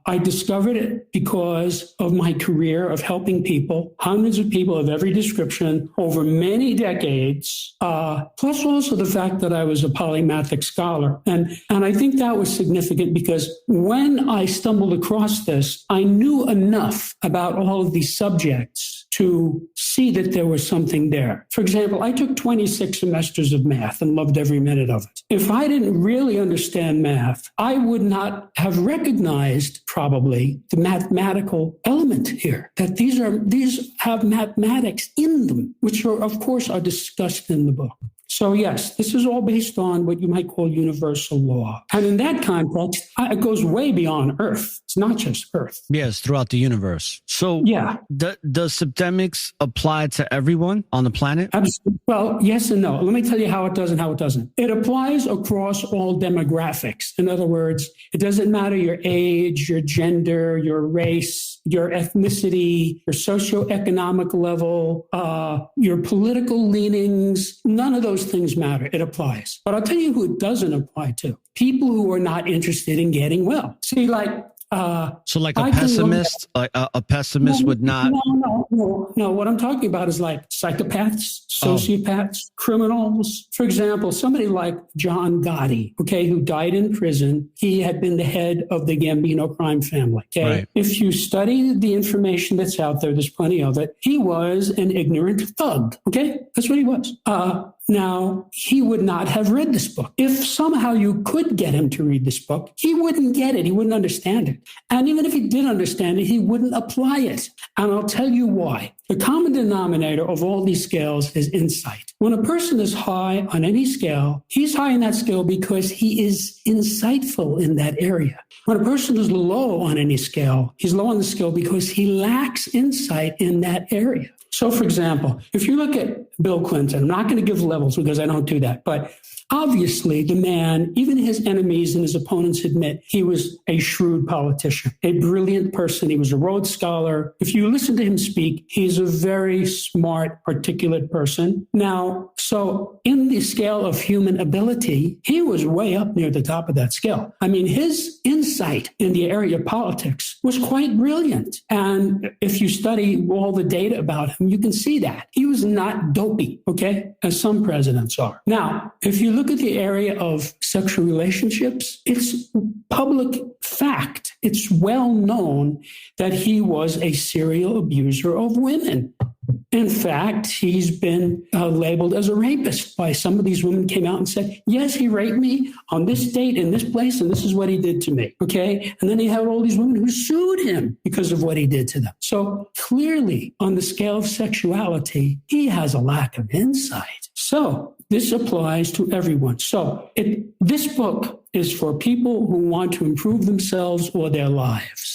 I discovered it because of my career of helping people, hundreds of people of every description over many decades, plus also the fact that I was a polymathic scholar. And I think that was significant because when I stumbled across this, I knew enough about all of these subjects to see that there was something there. For example, I took 26 semesters of math and loved every minute of it. If I didn't really understand math, I would not have recognized probably the mathematical element here, that these have mathematics in them, which are, of course, are discussed in the book. So yes, this is all based on what you might call universal law. And in that context, it goes way beyond Earth. It's not just Earth. Yes, throughout the universe. So yeah, does Septemics apply to everyone on the planet? Absolutely. Well, yes and no. Let me tell you how it does and how it doesn't. It applies across all demographics. In other words, it doesn't matter your age, your gender, your race, your ethnicity, your socioeconomic level, your political leanings. None of those things matter. It applies. But I'll tell you who it doesn't apply to. People who are not interested in getting well. See, like... so like a pessimist, a pessimist would not... No. What I'm talking about is like psychopaths, sociopaths, criminals. For example, somebody like John Gotti, okay, who died in prison. He had been the head of the Gambino crime family, okay? Right. If you study the information that's out there, there's plenty of it. He was an ignorant thug, okay? That's what he was. Now, he would not have read this book. If somehow you could get him to read this book, he wouldn't get it. He wouldn't understand it. And even if he did understand it, he wouldn't apply it. And I'll tell you why. The common denominator of all these scales is insight. When a person is high on any scale, he's high in that scale because he is insightful in that area. When a person is low on any scale, he's low on the scale because he lacks insight in that area. So, for example, if you look at Bill Clinton, I'm not going to give levels because I don't do that, but obviously the man, even his enemies and his opponents admit he was a shrewd politician, a brilliant person. He was a Rhodes Scholar. If you listen to him speak, he's a very smart, articulate person. Now, so in the scale of human ability, he was way up near the top of that scale. I mean, his insight in the area of politics was quite brilliant. And if you study all the data about him, you can see that. He was not dopey, okay, as some presidents are. Now, if you look at the area of sexual relationships, it's public fact. It's well known that he was a serial abuser of women. In fact, he's been labeled as a rapist by some of these women came out and said, yes, he raped me on this date in this place, and this is what he did to me, okay? And then he had all these women who sued him because of what he did to them. So clearly, on the scale of sexuality, he has a lack of insight. So this applies to everyone. So this book is for people who want to improve themselves or their lives.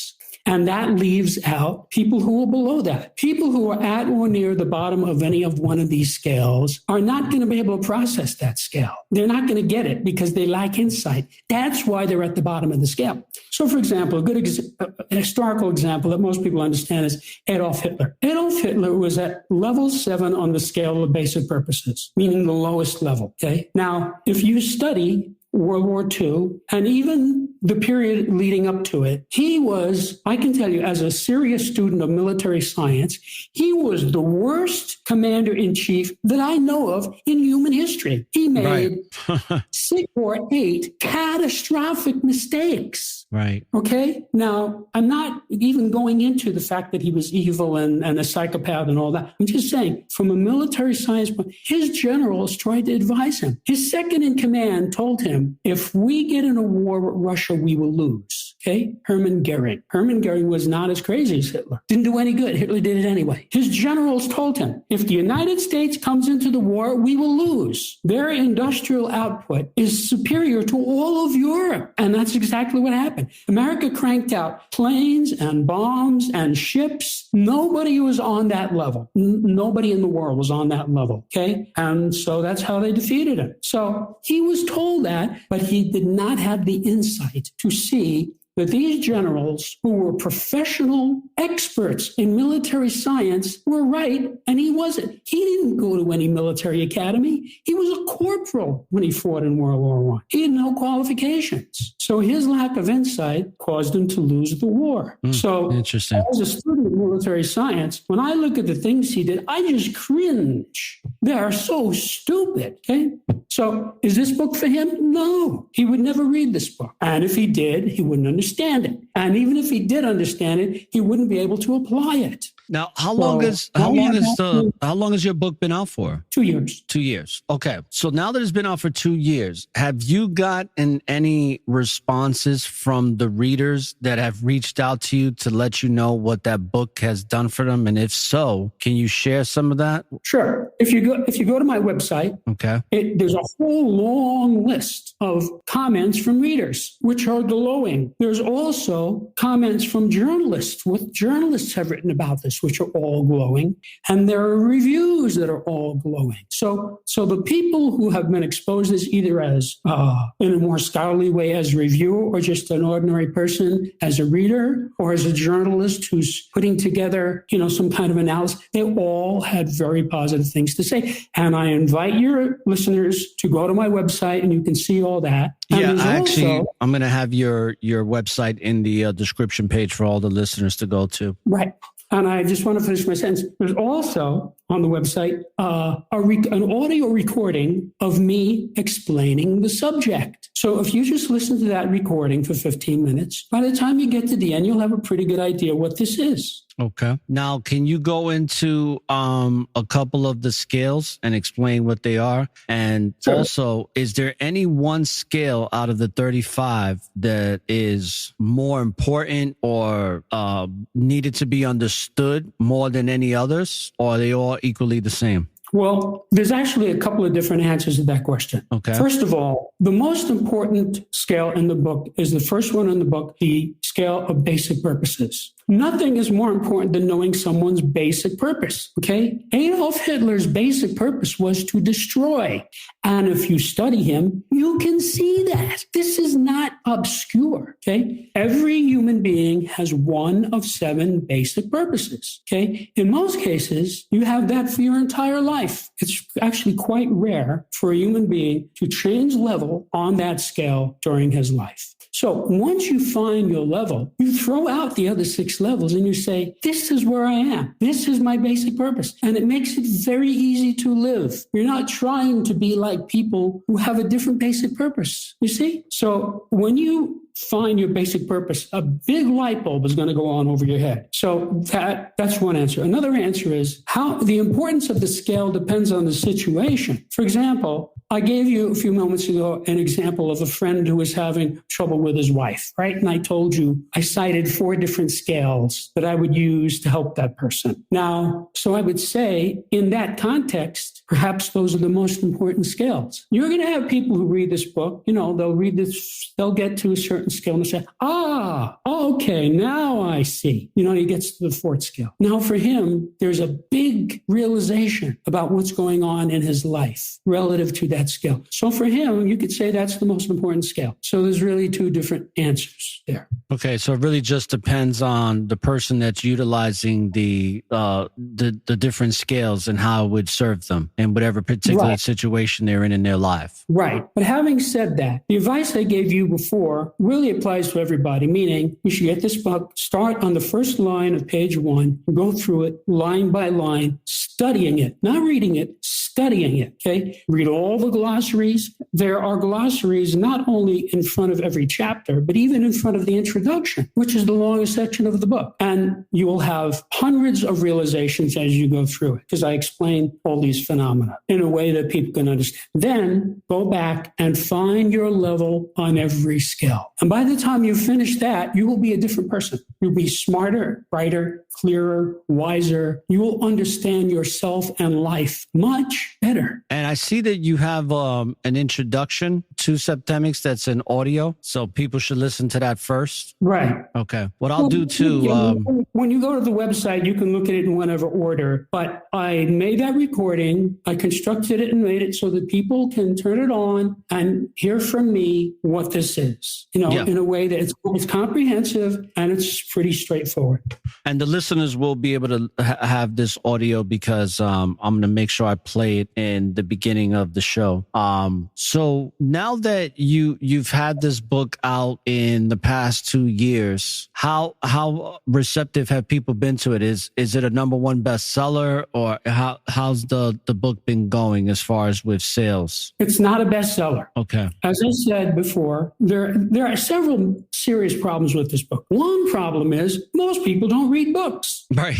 And that leaves out people who are below that. People who are at or near the bottom of any of one of these scales are not going to be able to process that scale. They're not going to get it because they lack insight. That's why they're at the bottom of the scale. So, for example, a good historical example that most people understand is Adolf Hitler. Adolf Hitler was at level 7 on the scale of basic purposes, meaning the lowest level. Okay. Now, if you study World War II, and even the period leading up to it, he was, I can tell you, as a serious student of military science, he was the worst commander-in-chief that I know of in human history. He made 6 or 8 catastrophic mistakes. Right. Okay? Now, I'm not even going into the fact that he was evil and a psychopath and all that. I'm just saying, from a military science point, his generals tried to advise him. His second in command told him, if we get in a war with Russia, we will lose. Okay? Hermann Goering. Hermann Goering was not as crazy as Hitler. Didn't do any good. Hitler did it anyway. His generals told him, if the United States comes into the war, we will lose. Their industrial output is superior to all of Europe. And that's exactly what happened. America cranked out planes and bombs and ships. Nobody was on that level. Nobody in the world was on that level. Okay? And so that's how they defeated him. So he was told know that, but he did not have the insight to see that these generals who were professional experts in military science were right, and he wasn't. He didn't go to any military academy. He was a corporal when he fought in World War I. He had no qualifications. So his lack of insight caused him to lose the war. So interesting. As a student of military science, when I look at the things he did, I just cringe. They are so stupid, okay? So is this book for him? No. He would never read this book. And if he did, he wouldn't understand it. And even if he did understand it, he wouldn't be able to apply it. Now, how long has your book been out for? 2 years. 2 years. Okay. So now that it's been out for 2 years, have you gotten any responses from the readers that have reached out to you to let you know what that book has done for them? And if so, can you share some of that? Sure. If you go to my website, okay, there's a whole long list of comments from readers, which are glowing. There's also comments from journalists. What journalists have written about this, which are all glowing, and there are reviews that are all glowing. So the people who have been exposed as either as in a more scholarly way as a reviewer, or just an ordinary person as a reader, or as a journalist who's putting together, some kind of analysis, they all had very positive things to say. And I invite your listeners to go to my website, and you can see all that. And I'm going to have your website in the description page for all the listeners to go to. Right. And I just want to finish my sentence. There's also on the website an audio recording of me explaining the subject. So if you just listen to that recording for 15 minutes, by the time you get to the end, you'll have a pretty good idea what this is. Okay. Now, can you go into a couple of the scales and explain what they are? And Sure. Also, is there any one scale out of the 35 that is more important or needed to be understood more than any others? Or are they all equally the same? Well, there's actually a couple of different answers to that question. Okay. First of all, the most important scale in the book is the first one in the book, the scale of basic purposes. Nothing is more important than knowing someone's basic purpose, okay? Adolf Hitler's basic purpose was to destroy. And if you study him, you can see that. This is not obscure, okay? Every human being has one of 7 basic purposes, okay? In most cases, you have that for your entire life. It's actually quite rare for a human being to change level on that scale during his life. So once you find your level, you throw out the other 6 levels and you say, this is where I am. This is my basic purpose. And it makes it very easy to live. You're not trying to be like people who have a different basic purpose. You see? So when you find your basic purpose, a big light bulb is going to go on over your head. So that's one answer. Another answer is how the importance of the scale depends on the situation. For example, I gave you a few moments ago an example of a friend who was having trouble with his wife, right? And I told you I cited 4 different scales that I would use to help that person. Now, so I would say in that context, perhaps those are the most important scales. You're going to have people who read this book, they'll read this, they'll get to a certain scale and say, okay, now I see. He gets to the 4th scale. Now for him, there's a big realization about what's going on in his life relative to that scale. So for him, you could say that's the most important scale. So there's really 2 different answers there. Okay, so it really just depends on the person that's utilizing the different scales and how it would serve them in whatever particular situation they're in their life. Right. But having said that, the advice I gave you before really applies to everybody, meaning you should get this book, start on the first line of page 1, go through it line by line, studying it, not reading it, studying it, okay? Read all the glossaries. There are glossaries not only in front of every chapter, but even in front of the introduction, which is the longest section of the book. And you will have hundreds of realizations as you go through it, because I explain all these phenomena in a way that people can understand. Then go back and find your level on every scale. And by the time you finish that, you will be a different person. You'll be smarter, brighter, clearer, wiser. You will understand yourself and life much better. And I see that you have an introduction to Septemics that's in audio, so people should listen to that first. Right. Okay. What I'll do too... when you go to the website, you can look at it in whatever order, but I made that recording I constructed it and made it so that people can turn it on and hear from me what this is, in a way that it's comprehensive and it's pretty straightforward. And the listeners will be able to have this audio because I'm going to make sure I play it in the beginning of the show. So now that you've had this book out in the past 2 years, how receptive have people been to it? Is it a #1 bestseller, or how's the book been going as far as with sales? It's not a bestseller. Okay. As I said before, there are several serious problems with this book. One problem is most people don't read books. Right.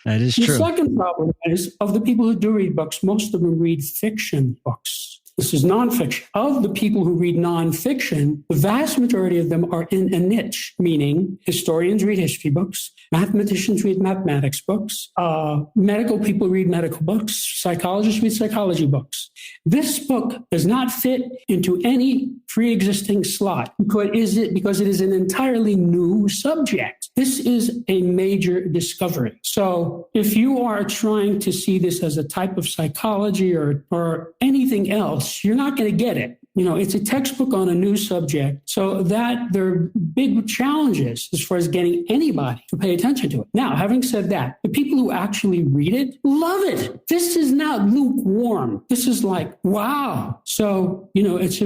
That is true. The second problem is, of the people who do read books, most of them read fiction books. This is nonfiction. Of the people who read nonfiction, the vast majority of them are in a niche, meaning historians read history books, mathematicians read mathematics books, medical people read medical books, psychologists read psychology books. This book does not fit into any pre-existing slot because it is an entirely new subject. This is a major discovery. So if you are trying to see this as a type of psychology or anything else, you're not going to get it. It's a textbook on a new subject, so that there are big challenges as far as getting anybody to pay attention to it. Now, having said that, the people who actually read it love it. This is not lukewarm. This is like, wow. So, it's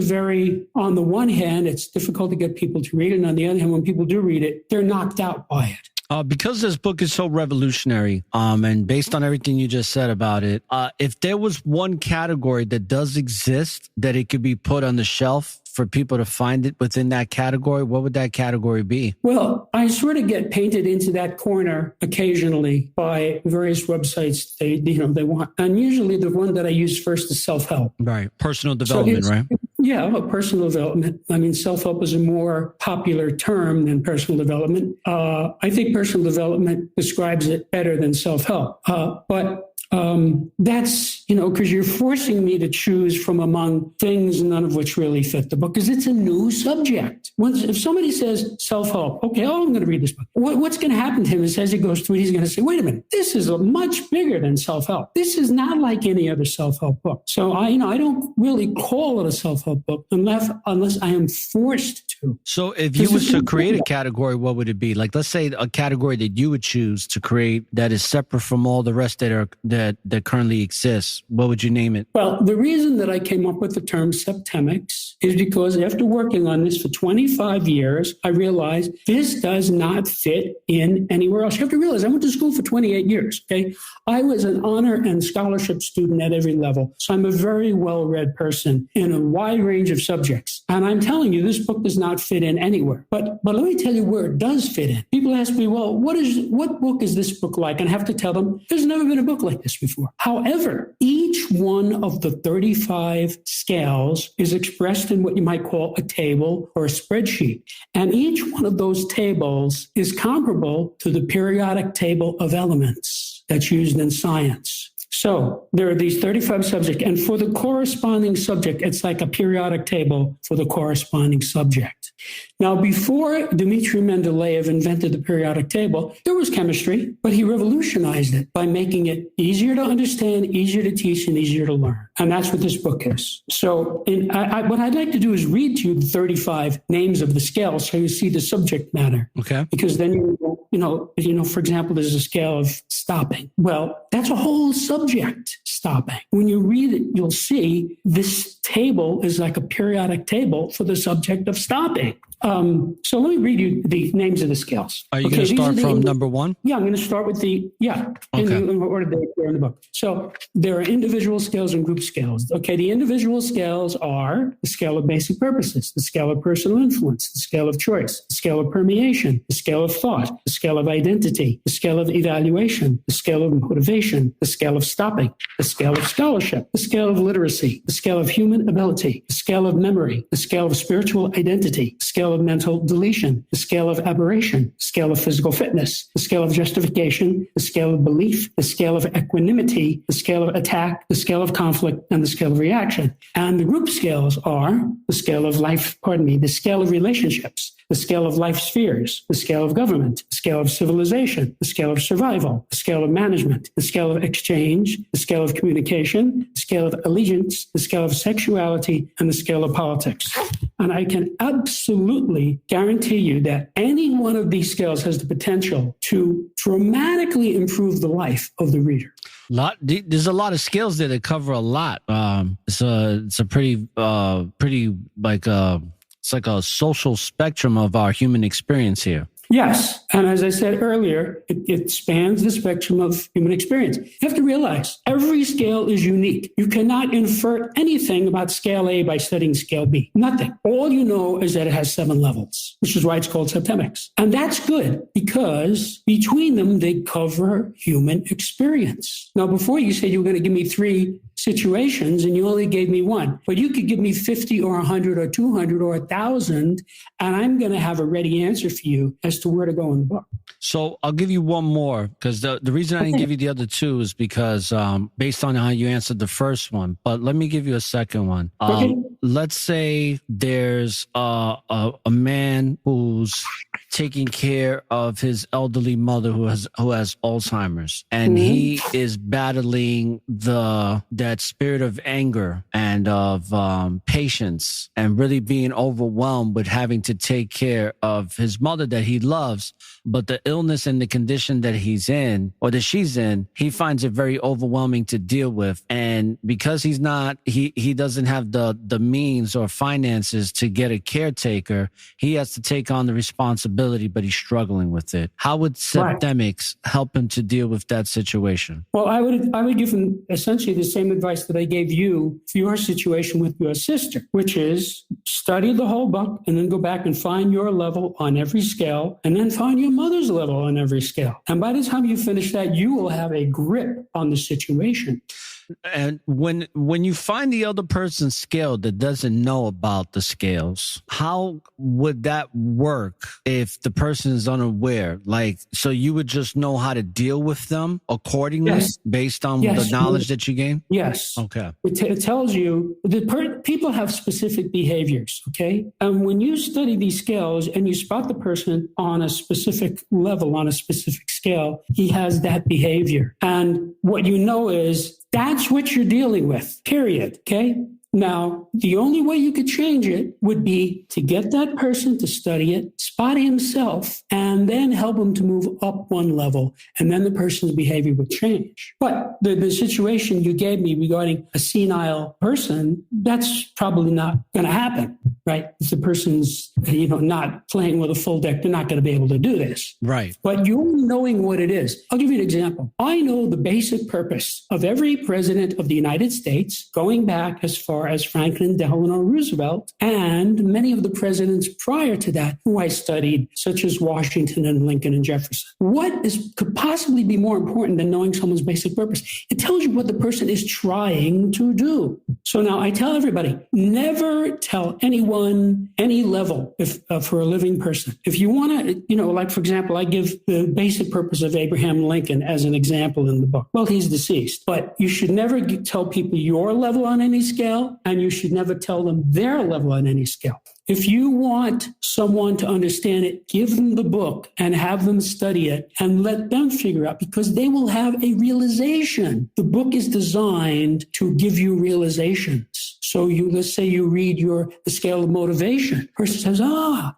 on the one hand, it's difficult to get people to read it. And on the other hand, when people do read it, they're knocked out by it. Because this book is so revolutionary, and based on everything you just said about it, if there was one category that does exist that it could be put on the shelf for people to find it within that category, what would that category be? Well, I sort of get painted into that corner occasionally by various websites they want. And usually the one that I use first is self-help. Right. Personal development, right? Yeah, personal development. I mean, self-help is a more popular term than personal development. I think personal development describes it better than self-help. But that's, because you're forcing me to choose from among things, none of which really fit the book, because it's a new subject. If somebody says self-help, okay, I'm going to read this book. What's going to happen to him is as he goes through it, he's going to say, wait a minute, this is much bigger than self-help. This is not like any other self-help book. So I don't really call it a self-help book unless I am forced to. So if you was to create a category, what would it be? Like, let's say a category that you would choose to create that is separate from all the rest that currently exists. What would you name it? Well, the reason that I came up with the term Septemics is because after working on this for 25 years, I realized this does not fit in anywhere else. You have to realize I went to school for 28 years, okay? I was an honor and scholarship student at every level. So I'm a very well-read person in a wide range of subjects. And I'm telling you, this book does not fit in anywhere. But let me tell you where it does fit in. People ask me, well, what book is this book like? And I have to tell them, there's never been a book like this before. However, each one of the 35 scales is expressed in what you might call a table or a spreadsheet. And each one of those tables is comparable to the periodic table of elements that's used in science. So there are these 35 subjects, and for the corresponding subject, it's like a periodic table for the corresponding subject. Now, before Dmitri Mendeleev invented the periodic table, there was chemistry, but he revolutionized it by making it easier to understand, easier to teach, and easier to learn. And that's what this book is. So what I'd like to do is read to you the 35 names of the scales so you see the subject matter. Okay. Because then, for example, there's a scale of stopping. Well, that's a whole subject, stopping. When you read it, you'll see this table is like a periodic table for the subject of stopping. So let me read you the names of the scales. Are you going to start from number one? Yeah, I'm going to start with in the order they're in the book. So there are individual scales and group scales. Okay, the individual scales are the scale of basic purposes, the scale of personal influence, the scale of choice, the scale of permeation, the scale of thought, the scale of identity, the scale of evaluation, the scale of motivation, the scale of stopping, the scale of scholarship, the scale of literacy, the scale of human ability, the scale of memory, the scale of spiritual identity, the scale of mental deletion, the scale of aberration, the scale of physical fitness, the scale of justification, the scale of belief, the scale of equanimity, the scale of attack, the scale of conflict, and the scale of reaction. And the group scales are the scale of life, the scale of relationships, the scale of life spheres, the scale of government, the scale of civilization, the scale of survival, the scale of management, the scale of exchange, the scale of communication, the scale of allegiance, the scale of sexuality, and the scale of politics. And I can absolutely guarantee you that any one of these scales has the potential to dramatically improve the life of the reader. There's a lot of skills there that cover a lot. It's a pretty it's like a social spectrum of our human experience here. Yes. And as I said earlier, it spans the spectrum of human experience. You have to realize every scale is unique. You cannot infer anything about scale A by studying scale B. Nothing. All you know is that it has 7 levels, which is why it's called Septemics. And that's good because between them, they cover human experience. Now, before you said you were going to give me 3 situations and you only gave me 1, but you could give me 50 or 100 or 200 or 1,000, and I'm going to have a ready answer for you as to where to go in the book. So I'll give you one more because the reason I didn't give you the other 2 is because based on how you answered the first one, but let me give you a second one. Okay. Let's say there's a man who's taking care of his elderly mother who has Alzheimer's, and he is battling that spirit of anger and of patience and really being overwhelmed with having to take care of his mother that he loves, but the illness and the condition that he's in or that she's in, he finds it very overwhelming to deal with. And because he doesn't have the means or finances to get a caretaker, he has to take on the responsibility, but he's struggling with it. How would Septemics help him to deal with that situation? Well, I would give him essentially the same advice that I gave you for your situation with your sister, which is study the whole book and then go back and find your level on every scale and then find your mother's level on every scale. And by the time you finish that, you will have a grip on the situation. And when you find the other person's scale that doesn't know about the scales, how would that work if the person is unaware? Like, so you would just know how to deal with them accordingly based on the knowledge that you gain? Yes. Okay. It tells you that people have specific behaviors, okay? And when you study these scales and you spot the person on a specific level, on a specific scale, he has that behavior. And what you know is that's what you're dealing with, period, okay? Now, the only way you could change it would be to get that person to study it, spot himself, and then help him to move up one level, and then the person's behavior would change. But the situation you gave me regarding a senile person, that's probably not going to happen, right? If the person's, not playing with a full deck, they're not going to be able to do this. Right. But you're knowing what it is. I'll give you an example. I know the basic purpose of every president of the United States, going back as far as Franklin Delano Roosevelt and many of the presidents prior to that who I studied, such as Washington and Lincoln and Jefferson. What could possibly be more important than knowing someone's basic purpose? It tells you what the person is trying to do. So now I tell everybody, never tell anyone any level for a living person. If you want to, like, for example, I give the basic purpose of Abraham Lincoln as an example in the book. Well, he's deceased, but you should never tell people your level on any scale, and you should never tell them their level on any scale. If you want someone to understand it, give them the book and have them study it and let them figure out, because they will have a realization. The book is designed to give you realizations. So let's say you read the scale of motivation. Person says, now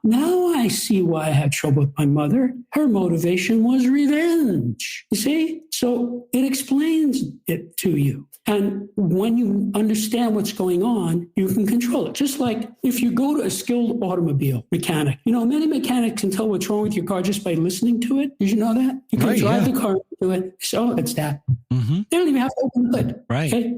I see why I had trouble with my mother. Her motivation was revenge. You see? So it explains it to you. And when you understand what's going on, you can control it. Just like if you go to a skilled automobile mechanic, many mechanics can tell what's wrong with your car just by listening to it. Did you know that? You can drive the car to it. So it's that. Mm-hmm. They don't even have to open the hood. Right. Okay?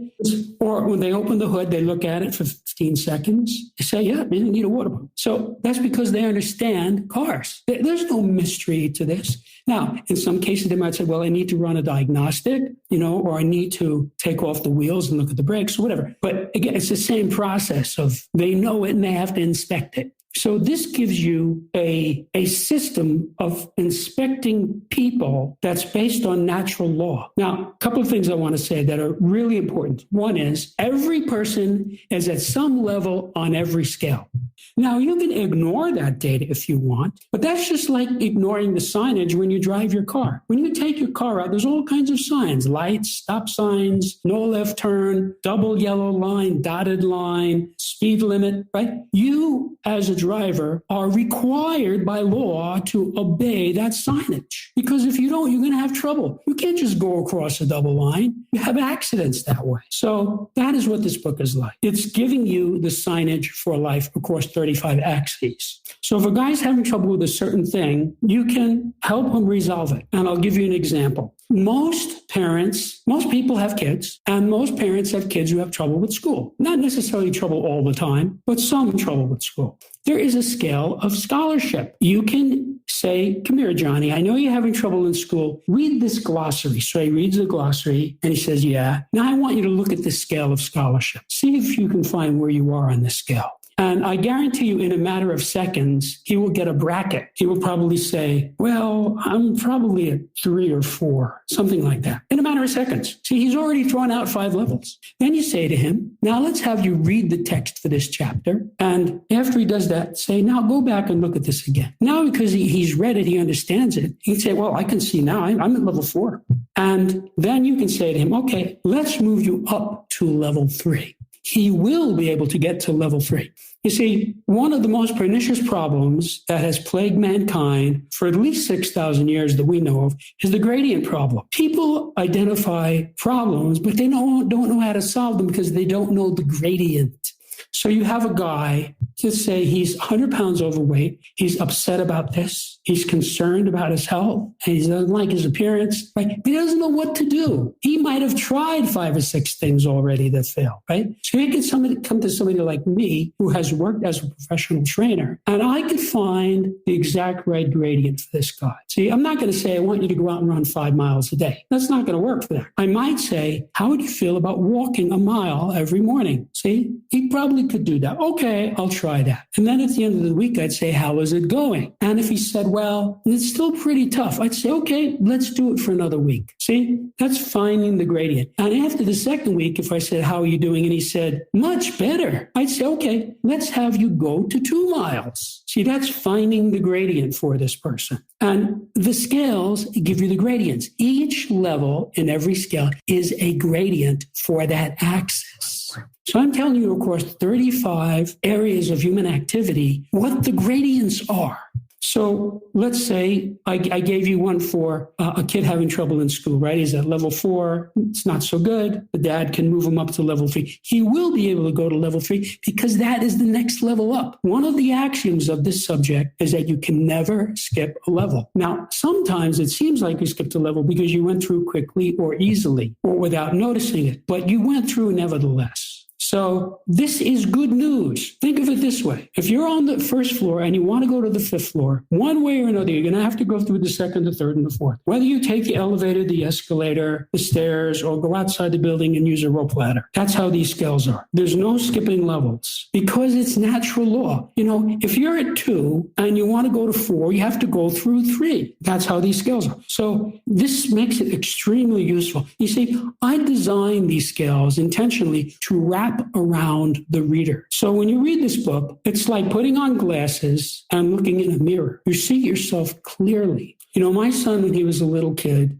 Or when they open the hood, they look at it for 15 seconds. They say, yeah, you need a water pump. So that's because they understand cars. There's no mystery to this. Now, in some cases, they might say, well, I need to run a diagnostic, or I need to take off the wheels and look at the brakes or whatever. But again, it's the same process of they know it and they have to inspect it. So this gives you a system of inspecting people that's based on natural law. Now, a couple of things I want to say that are really important. One is every person is at some level on every scale. Now, you can ignore that data if you want, but that's just like ignoring the signage when you drive your car. When you take your car out, there's all kinds of signs, lights, stop signs, no left turn, double yellow line, dotted line, speed limit, right? You, as a driver, are required by law to obey that signage. Because if you don't, you're going to have trouble. You can't just go across a double line. You have accidents that way. So that is what this book is like. It's giving you the signage for life across 35 axes. So if a guy's having trouble with a certain thing, you can help him resolve it. And I'll give you an example. Most people have kids, and most parents have kids who have trouble with school. Not necessarily trouble all the time, but some trouble with school. There is a scale of scholarship. You can say, come here, Johnny, I know you're having trouble in school. Read this glossary. So he reads the glossary, and he says, yeah. Now I want you to look at this scale of scholarship. See if you can find where you are on this scale. And I guarantee you, in a matter of seconds, he will get a bracket. He will probably say, well, I'm probably at 3 or 4, something like that, in a matter of seconds. See, he's already thrown out 5 levels. Then you say to him, now let's have you read the text for this chapter. And after he does that, say, now go back and look at this again. Now, because he's read it, he understands it. He'd say, well, I can see now, I'm at level 4. And then you can say to him, okay, let's move you up to level 3. He will be able to get to level 3. You see, one of the most pernicious problems that has plagued mankind for at least 6,000 years that we know of is the gradient problem. People identify problems, but they don't know how to solve them because they don't know the gradient. So you have a guy, let's say he's 100 pounds overweight. He's upset about this. He's concerned about his health. And he doesn't like his appearance. Right? He doesn't know what to do. He might have tried 5 or 6 things already that failed. Right? So he could come to somebody like me who has worked as a professional trainer, and I could find the exact right gradient for this guy. See, I'm not going to say, I want you to go out and run 5 miles a day. That's not going to work for that. I might say, how would you feel about walking a mile every morning? See, he probably could do that. Okay, I'll try that. And then at the end of the week, I'd say, how is it going? And if he said, well, it's still pretty tough, I'd say, okay, let's do it for another week. See, that's finding the gradient. And after the second week, if I said, how are you doing? And he said, much better. I'd say, okay, let's have you go to 2 miles. See, that's finding the gradient for this person. And the scales give you the gradients. Each level in every scale is a gradient for that axis. So I'm telling you across 35 areas of human activity what the gradients are. So let's say I gave you one for a kid having trouble in school, right? He's at level 4. It's not so good. The dad can move him up to level 3. He will be able to go to level 3 because that is the next level up. One of the axioms of this subject is that you can never skip a level. Now, sometimes it seems like you skipped a level because you went through quickly or easily or without noticing it, but you went through nevertheless. So this is good news. Think of it this way. If you're on the first floor and you want to go to the 5th floor, one way or another, you're going to have to go through the 2nd, the 3rd, and the 4th. Whether you take the elevator, the escalator, the stairs, or go outside the building and use a rope ladder. That's how these scales are. There's no skipping levels because it's natural law. You know, if you're at 2 and you want to go to 4, you have to go through 3. That's how these scales are. So this makes it extremely useful. You see, I designed these scales intentionally to wrap around the reader. So when you read this book, it's like putting on glasses and looking in a mirror. You see yourself clearly. You know, my son, when he was a little kid,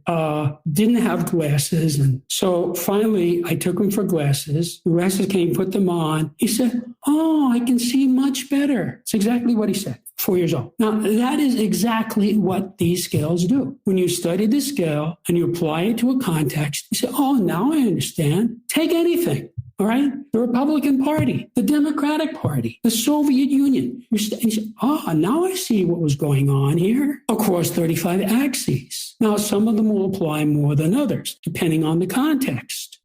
didn't have glasses. And so finally, I took him for glasses. The glasses came, put them on. He said, oh, I can see much better. It's exactly what he said. 4 years old. Now, that is exactly what these scales do. When you study the scale and you apply it to a context, you say, oh, now I understand. Take anything. All right? The Republican Party, the Democratic Party, the Soviet Union. You say, now I see what was going on here across 35 axes. Now, some of them will apply more than others, depending on the context.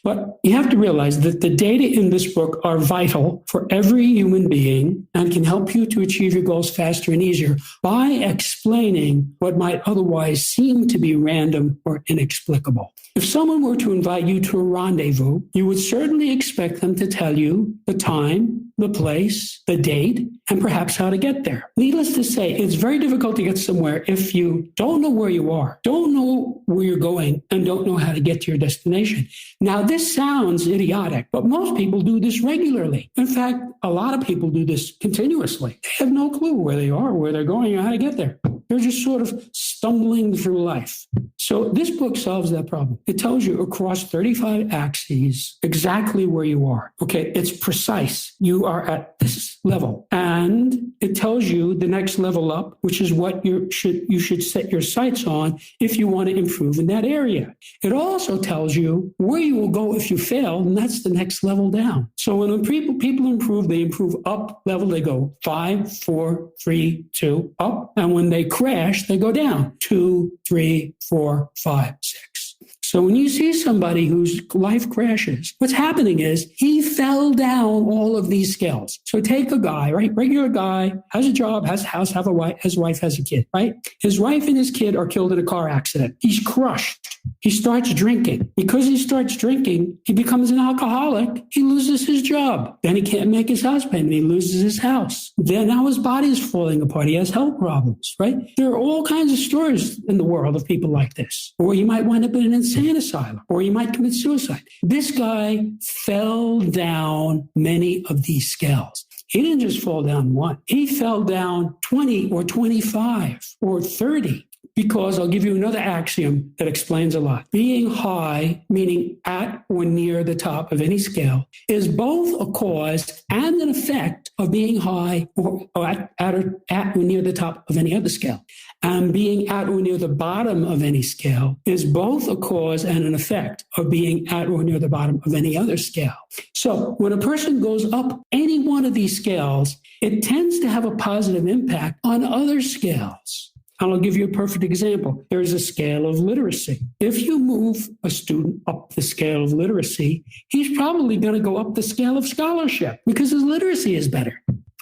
But you have to realize that the data in this book are vital for every human being and can help you to achieve your goals faster and easier by explaining what might otherwise seem to be random or inexplicable. If someone were to invite you to a rendezvous, you would certainly expect them to tell you the time, the place, the date, and perhaps how to get there. Needless to say, it's very difficult to get somewhere if you don't know where you are, don't know where you're going, and don't know how to get to your destination. Now, this sounds idiotic, but most people do this regularly. In fact, a lot of people do this continuously. They have no clue where they are, where they're going, or how to get there. They're just sort of stumbling through life. So this book solves that problem. It tells you across 35 axes exactly where you are. Okay, it's precise. You are at this level. And it tells you the next level up, which is what you should set your sights on if you want to improve in that area. It also tells you where you will go if you fail, and that's the next level down. So when people improve, they improve up level. They go 5, 4, 3, 2, up. And when they crash, they go down 2, 3, 4, 5, 6. So when you see somebody whose life crashes, what's happening is he fell down all of these scales. So take a guy, right? Regular guy, has a job, has a house, has a wife, has a kid, right? His wife and his kid are killed in a car accident. He's crushed. He starts drinking. Because he starts drinking, he becomes an alcoholic. He loses his job. Then he can't make his house payment. He loses his house. Then now his body is falling apart. He has health problems, right? There are all kinds of stories in the world of people like this. Or you might wind up in an insane asylum, or you might commit suicide. This guy fell down many of these scales. He didn't just fall down one. He fell down 20 or 25 or 30. Because I'll give you another axiom that explains a lot. Being high, meaning at or near the top of any scale, is both a cause and an effect of being high or at or near the top of any other scale. And being at or near the bottom of any scale is both a cause and an effect of being at or near the bottom of any other scale. So when a person goes up any one of these scales, it tends to have a positive impact on other scales. And I'll give you a perfect example. There's a scale of literacy. If you move a student up the scale of literacy, he's probably going to go up the scale of scholarship because his literacy is better.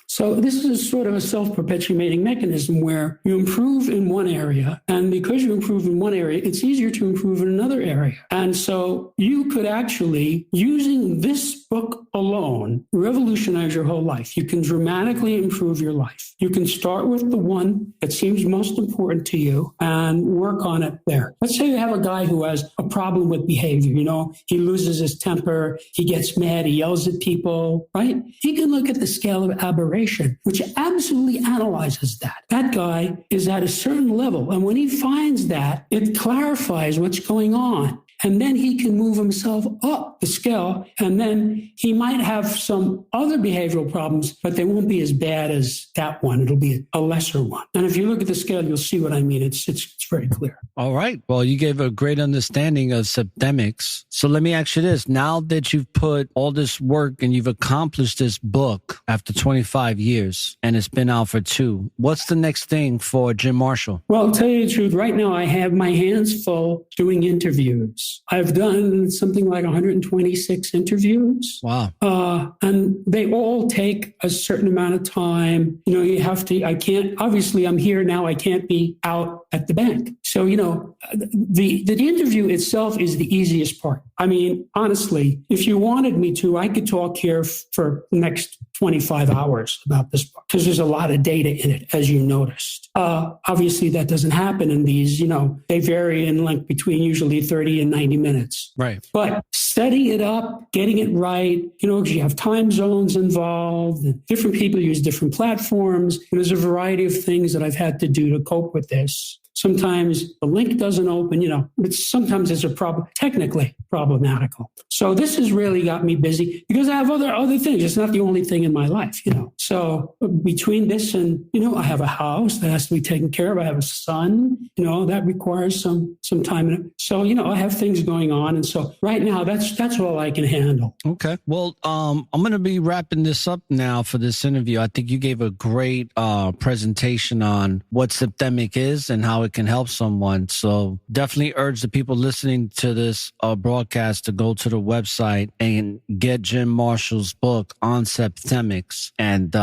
So this is sort of a self-perpetuating mechanism where you improve in one area, and because you improve in one area, it's easier to improve in another area. And so you could actually, using this book alone, revolutionize your whole life. You can dramatically improve your life. You can start with the one that seems most important to you and work on it there. Let's say you have a guy who has a problem with behavior. You know, he loses his temper, he gets mad, he yells at people, right? He can look at the scale of aberration, which absolutely analyzes that. That guy is at a certain level. And when he finds that, it clarifies what's going on. And then he can move himself up the scale. And then he might have some other behavioral problems, but they won't be as bad as that one. It'll be a lesser one. And if you look at the scale, you'll see what I mean. It's very clear. All right. Well, you gave a great understanding of Septemics. So let me ask you this. Now that you've put all this work and you've accomplished this book after 25 years and it's been out for 2, what's the next thing for Jim Marshall? Well, I'll tell you the truth. Right now, I have my hands full doing interviews. I've done something like 126 interviews. Wow. And they all take a certain amount of time. You know, obviously I'm here now. I can't be out at the bank. So, you know, the interview itself is the easiest part. I mean, honestly, if you wanted me to, I could talk here for the next 25 hours about this book because there's a lot of data in it, as you noticed. Obviously, that doesn't happen in these, you know, they vary in length between usually 30 and 90 minutes. Right. But setting it up, getting it right, you know, because you have time zones involved, and different people use different platforms. And there's a variety of things that I've had to do to cope with this. Sometimes the link doesn't open, you know, sometimes it's a problem, technically problematical. So this has really got me busy because I have other things. It's not the only thing in my life, you know. So between this and, you know, I have a house that has to be taken care of. I have a son, you know, that requires some time. So, you know, I have things going on. And so right now that's all I can handle. Okay. Well, I'm going to be wrapping this up now for this interview. I think you gave a great presentation on what Septemic is and how it it can help someone. So definitely urge the people listening to this broadcast to go to the website and get Jim Marshall's book on Septemics. And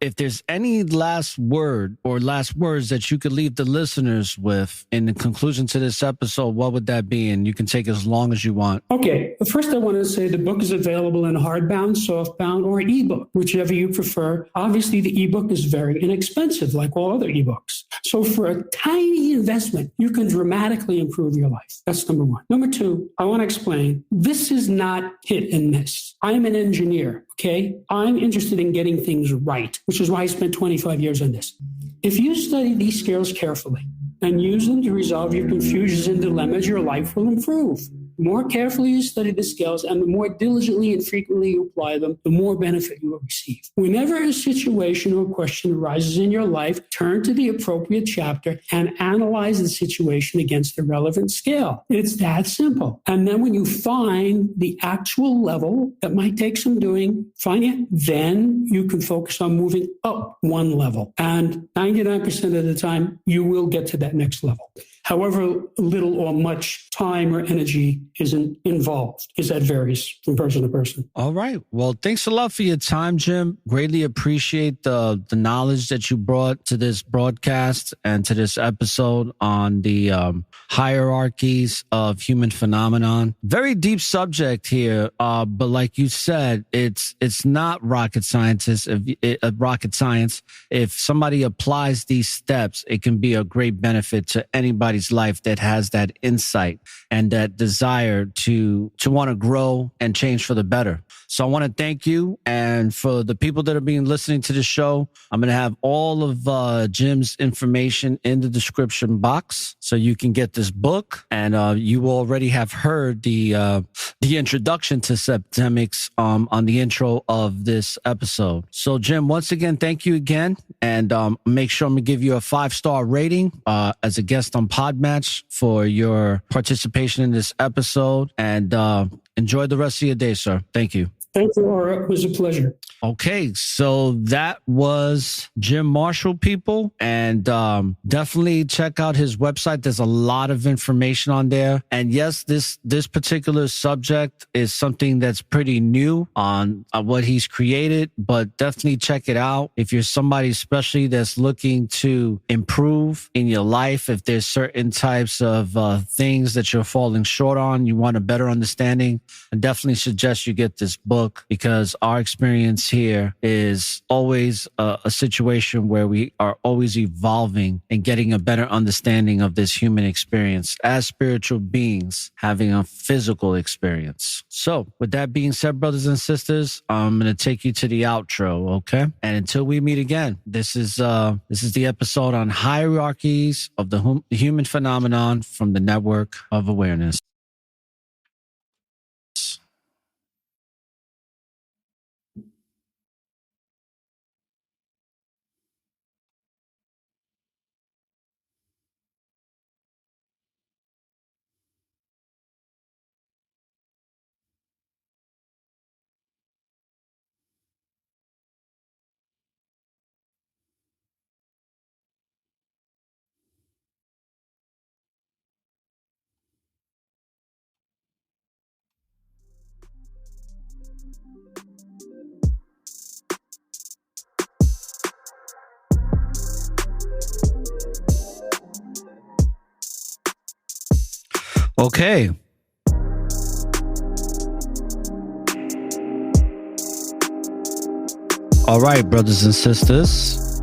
if there's any last word or last words that you could leave the listeners with in the conclusion to this episode, what would that be? And you can take as long as you want. Okay. First, I want to say the book is available in hardbound, softbound, or ebook, whichever you prefer. Obviously, the ebook is very inexpensive, like all other ebooks. So for a tiny investment, you can dramatically improve your life. That's number one. Number two, I want to explain, this is not hit and miss. I'm an engineer, okay? I'm interested in getting things right, which is why I spent 25 years on this. If you study these skills carefully and use them to resolve your confusions and dilemmas, your life will improve. The more carefully you study the skills and the more diligently and frequently you apply them, the more benefit you will receive. Whenever a situation or question arises in your life, turn to the appropriate chapter and analyze the situation against the relevant scale. It's that simple. And then when you find the actual level that might take some doing, find it, then you can focus on moving up one level. And 99% of the time, you will get to that next level. However little or much time or energy is involved, because that varies from person to person. All right. Well, thanks a lot for your time, Jim. Greatly appreciate the knowledge that you brought to this broadcast and to this episode on the hierarchies of human phenomenon. Very deep subject here, but like you said, it's not rocket science. Rocket science. If somebody applies these steps, it can be a great benefit to anybody's life that has that insight and that desire to want to grow and change for the better. So I want to thank you. And for the people that are being listening to the show, I'm going to have all of Jim's information in the description box so you can get this book. And you already have heard the introduction to Septemics on the intro of this episode. So Jim, once again, thank you again. And make sure I'm going to give you a 5-star rating as a guest on Podmatch for your participation in this episode. And enjoy the rest of your day, sir. Thank you. Thank you, Aura. It was a pleasure. Okay, so that was Jim Marshall, people, and definitely check out his website. There's a lot of information on there. And yes, this particular subject is something that's pretty new on what he's created, but definitely check it out. If you're somebody especially that's looking to improve in your life, if there's certain types of things that you're falling short on, you want a better understanding, I definitely suggest you get this book, because our experience here is always a situation where we are always evolving and getting a better understanding of this human experience as spiritual beings having a physical experience. So with that being said, brothers and sisters, I'm going to take you to the outro. Okay. And until we meet again, this is the episode on hierarchies of the human phenomenon from the Network of Awareness. Okay. All right, brothers and sisters.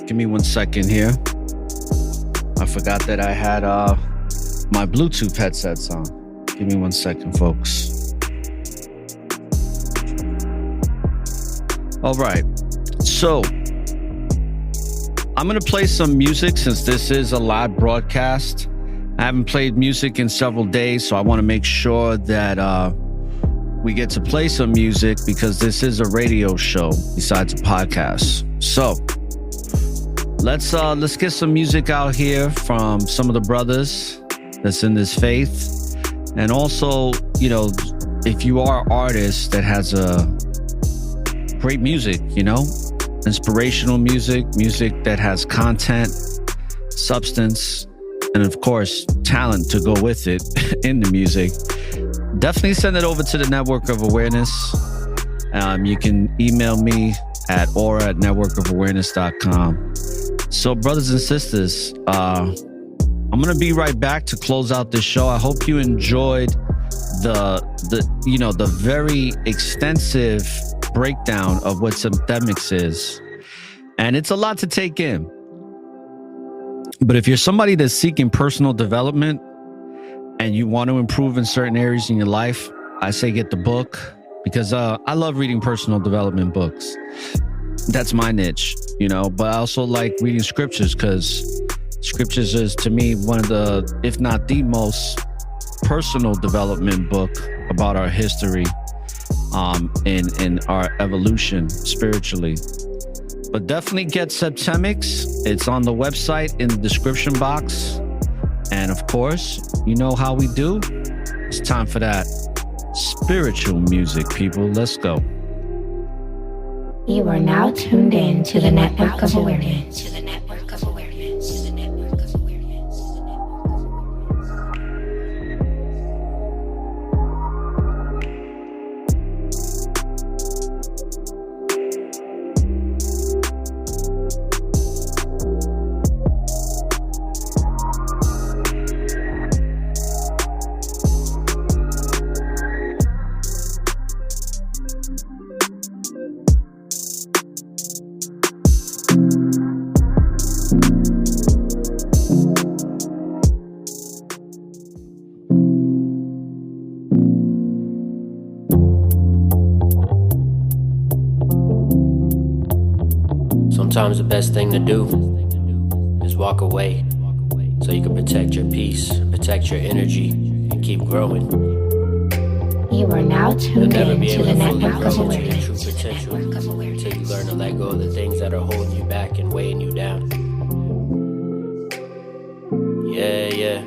Give me 1 second here. I forgot that I had my Bluetooth headsets on. Give me 1 second, folks. All right. So I'm going to play some music since this is a live broadcast. I haven't played music in several days, so I want to make sure that we get to play some music because this is a radio show besides a podcast. So let's get some music out here from some of the brothers that's in this faith. And also, you know, if you are an artist that has a great music, you know, inspirational music that has content, substance, and of course, talent to go with it in the music, definitely send it over to the Network of Awareness. You can email me at aura@networkofawareness.com. So, brothers and sisters, I'm going to be right back to close out this show. I hope you enjoyed the very extensive breakdown of what Septemics is. And it's a lot to take in. But if you're somebody that's seeking personal development and you want to improve in certain areas in your life, I say get the book, because I love reading personal development books. That's my niche, but I also like reading scriptures, because scriptures is, to me, one of the, if not the most personal development book about our history, in our evolution spiritually. But definitely get Septemics. It's on the website in the description box. And of course, you know how we do. It's time for that spiritual music, people. Let's go. You are now tuned in to the Network of Awareness. Sometimes the best thing to do is walk away, so you can protect your peace, protect your energy, and keep growing. You are now tuned in to the Network of Your Awareness. true potential until you learn to let go of the things that are holding you back and weighing you down. Yeah,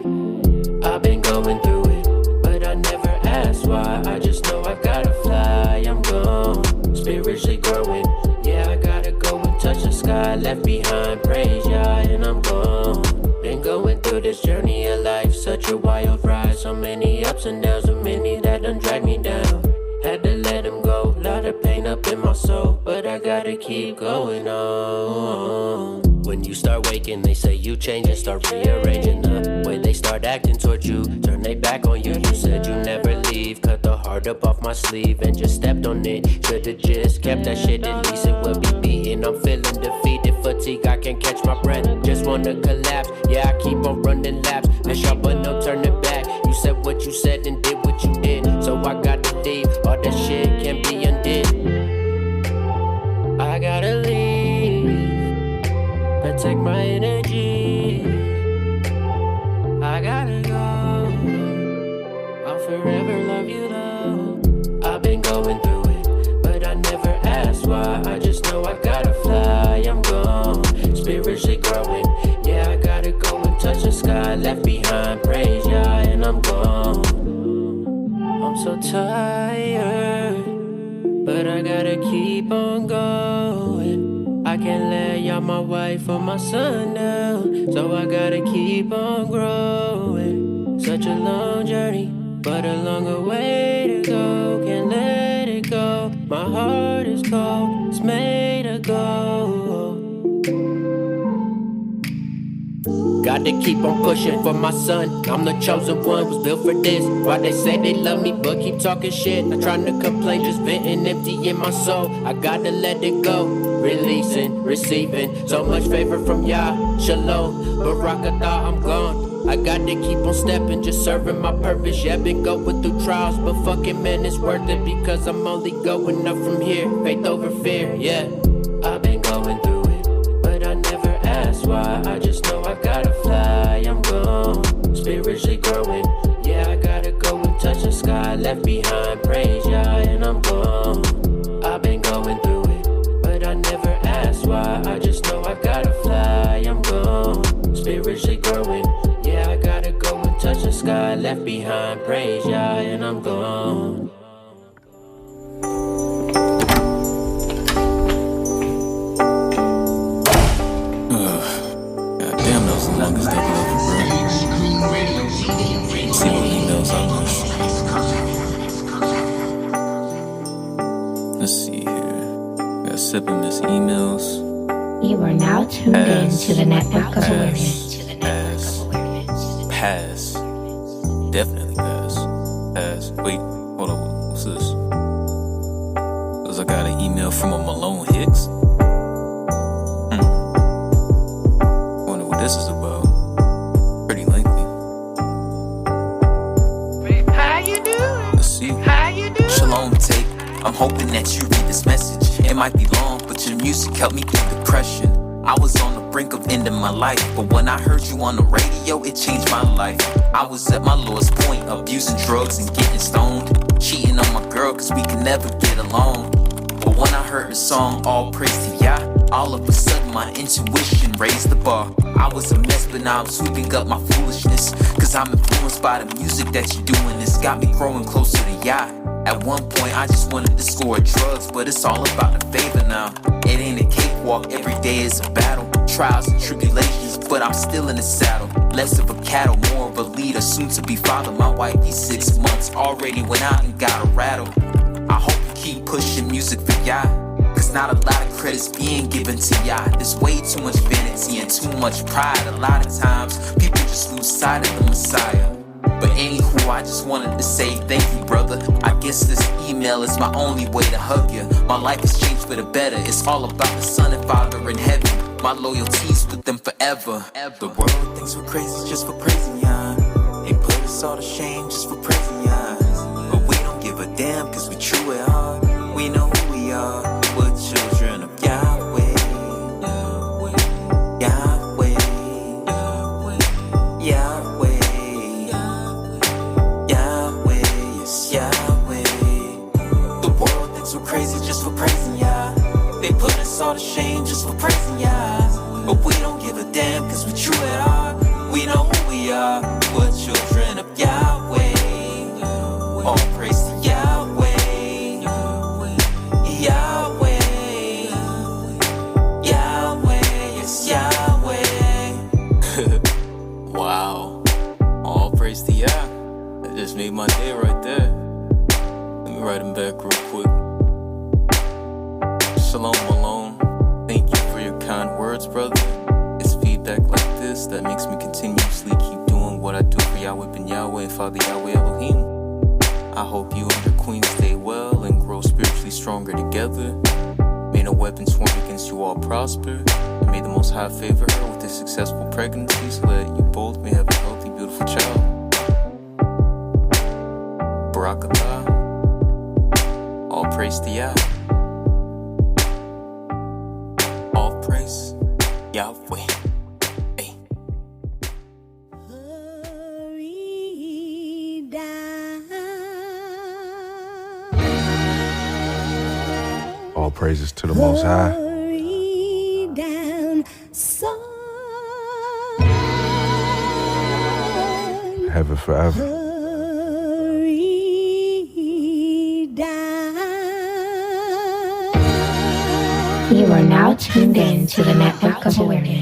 I've been going through it, but I never asked why. I just know I gotta fly. I'm gone, spiritually growing. Yeah, I gotta go and touch the sky. Left behind, praise Yah, and I'm gone. Been going through this journey of life, such a wild ride. So many ups and downs, so many that done dragged me down. Had to let them go, lot of pain up in my soul, but I gotta keep going on. When you start waking, they say you change and start rearranging the way they start acting towards you. Turn they back on you, you said you never leave. Cut the heart up off my sleeve and just stepped on it. Should've just kept that shit, at least it will be beaten. I'm feeling defeated, fatigue, I can't catch my breath. Just wanna collapse, yeah, I keep on running laps. Miss y'all, but no turning back. You said what you said and did what you did, so I gotta leave. All that shit can't be undid. I gotta leave, protect my energy. I gotta go, I'll forever love you though. I've been going through it, but I never asked why. I just know I gotta fly. I'm gone, spiritually growing. Yeah, I gotta go and touch the sky. Left behind, praise Yah, and I'm gone. I'm so tired, but I gotta keep on going. I can't let y'all my wife or my son down, so I gotta keep on growing. Such a long journey, but a longer way to go. Can't let it go, my heart is cold, it's made of gold. Got to keep on pushing for my son. I'm the chosen one, was built for this. Why they say they love me, but keep talking shit. Not trying to complain, just venting empty in my soul. I gotta let it go, releasing, receiving so much favor from Yah. Shalom, Barakatah, I'm gone. I got to keep on stepping, just serving my purpose. Yeah, been going through trials, but fucking man, it's worth it, because I'm only going up from here. Faith over fear, yeah. I've been going through it, but I never asked why. I just know I gotta fly. I'm gone, spiritually growing. Yeah, I gotta go and touch the sky. Left behind, praise Yah, and I'm gone. I've been going through it, but I never asked why. I just know I gotta fly. I'm gone, spiritually growing. Yeah, I gotta go and touch the sky. Left behind, praise Yah, and I'm gone. Damn those longest double over, bro. See what emails I missed. Let's see here. Got Septemics emails. You are now tuned in to the network of awareness. Pass. Definitely pass. Pass. Wait, hold on. What's this? Because I got an email from a Malone Hicks. Wonder what this is about. Pretty lengthy. How you doing? Let's see. How you doing? Shalom, take. I'm hoping that you read this message. It might be long, but your music helped me through depression. I was on the brink of ending my life, but when I heard you on the radio, it changed my life. I was at my lowest point, abusing drugs and getting stoned, cheating on my girl cause we could never get along. But when I heard the song, All Praise to Yah, all of a sudden my intuition raised the bar. I was a mess, but now I'm sweeping up my foolishness, cause I'm influenced by the music that you're doing. It's got me growing closer to Yah. At one point I just wanted to score drugs, but it's all about the favor now. It ain't a cakewalk, every day is a battle. Trials and tribulations, but I'm still in the saddle. Less of a cattle, more of a leader, soon to be father. My wife, he's 6 months, already went out and got a rattle. I hope you keep pushing music for Yah, cause not a lot of credit's being given to Yah. There's way too much vanity and too much pride. A lot of times, people just lose sight of the Messiah. But anywho, I just wanted to say thank you, brother. I guess this email is my only way to hug you. My life has changed for the better. It's all about the Son and Father in heaven. My loyalty's with them forever. The world thinks we're crazy just for praising Yah. They put us all to shame just for praising Yah. But we don't give a damn cause we true at heart. We know who we are. We're children of Yahweh. Yahweh. Yahweh. Crazy just for praising Yah. They put us all to shame just for praising Yah. But we don't give a damn cause we true at heart. We know who we are. We're children of Yahweh. All praise to Yahweh. Yahweh. Yahweh. Yes, Yahweh. Wow. All praise to Yah. That just made my day right there. Let me write him back real quick. Shalom, Malone. Thank you for your kind words, brother. It's feedback like this that makes me continuously keep doing what I do for Yahweh Ben Yahweh and Father Yahweh Elohim. I hope you and your queen stay well and grow spiritually stronger together. May no weapons formed against you all prosper. And may the Most High favor her with a successful pregnancy so that you both may have a healthy, beautiful child. Barakatah. All praise to Yah. All praise Yahweh. Hey. Hurry down. All praises to the Most High. Hurry down, son. Heaven forever. Hurry down. You are now tuned in to the network of awareness.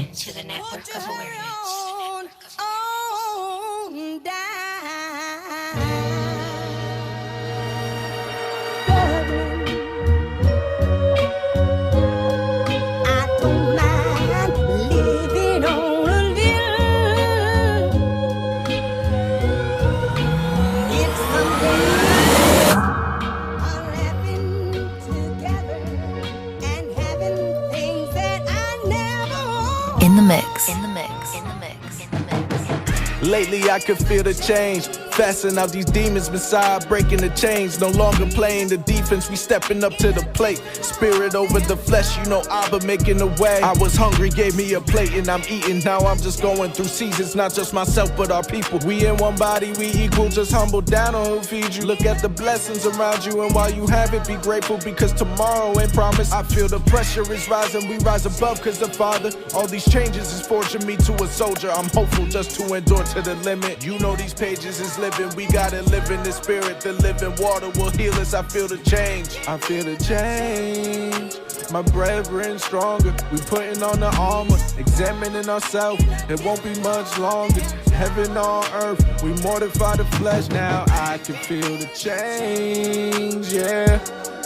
Lately I could feel the change. Fasten out these demons inside, breaking the chains. No longer playing the defense, we stepping up to the plate. Spirit over the flesh, you know Abba making the way. I was hungry, gave me a plate and I'm eating. Now I'm just going through seasons, not just myself but our people. We in one body, we equal, just humble down on who feeds you. Look at the blessings around you and while you have it, be grateful because tomorrow ain't promised. I feel the pressure is rising, we rise above cause the Father. All these changes is forging me to a soldier. I'm hopeful just to endure to the limit. You know these pages is living, we gotta live in the spirit. The living water will heal us, I feel the change. I feel the change. My brethren stronger, we putting on the armor, examining ourselves, it won't be much longer. Heaven on earth, we mortify the flesh. Now I can feel the change, yeah.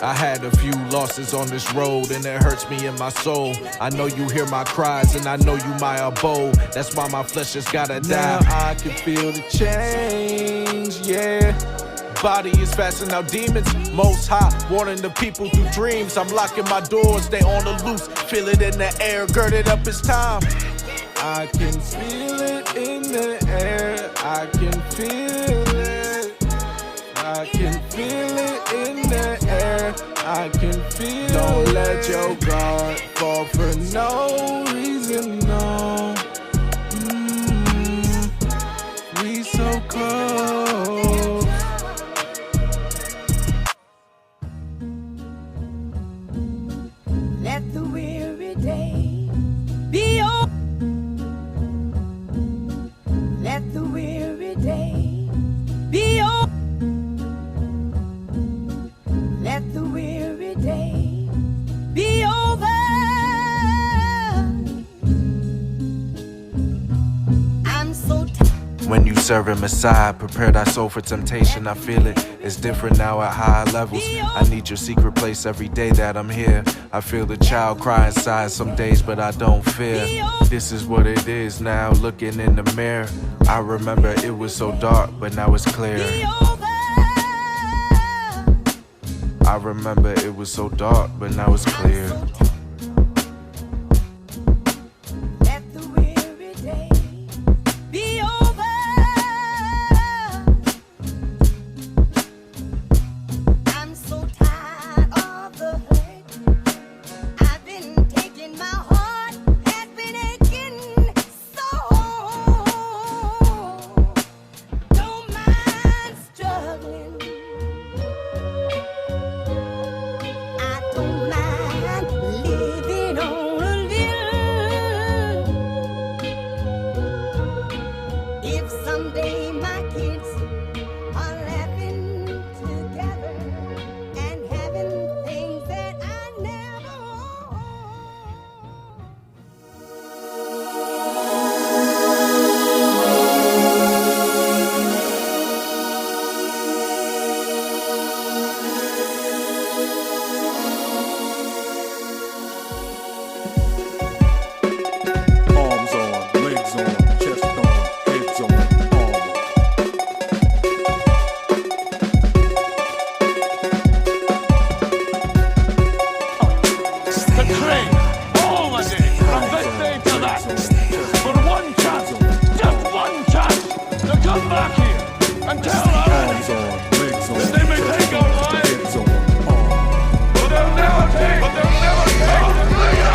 I had a few losses on this road and it hurts me in my soul. I know you hear my cries and I know you my abode. That's why my flesh just gotta die. Now I can feel the change, yeah. Body is fasting out demons, most high, warning the people through dreams. I'm locking my doors, they on the loose, feel it in the air, girded up, it's time. I can feel it in the air, I can feel it. I can feel it in the air, I can feel it. Don't let your guard fall for no reason, no. We so close. Let the weary day be over. Let the weary day be over. Let the weary day be over. I'm so tired. When you serve a Messiah, prepare thy soul for temptation. I feel it, it's different now at higher levels. I need your secret place every day that I'm here. I feel the child cry inside some days, but I don't fear. This is what it is now, looking in the mirror. I remember it was so dark, but now it's clear. I remember it was so dark, but now it's clear. Let the weary day be over. I'm so tired of the hurt. I've been taking, my heart has been aching so. Don't mind struggling. I don't mind living on a little. If someday my kids are laughing together and having things that I never owned. Arms on, legs on, chest on, heads on, armor. The claim, all of it, from this day to that. For one chance, just one chance, to come back here and tell our Arms enemies on, legs on, that they may chest take on, our lives, heads on, armor. but they'll never take our freedom.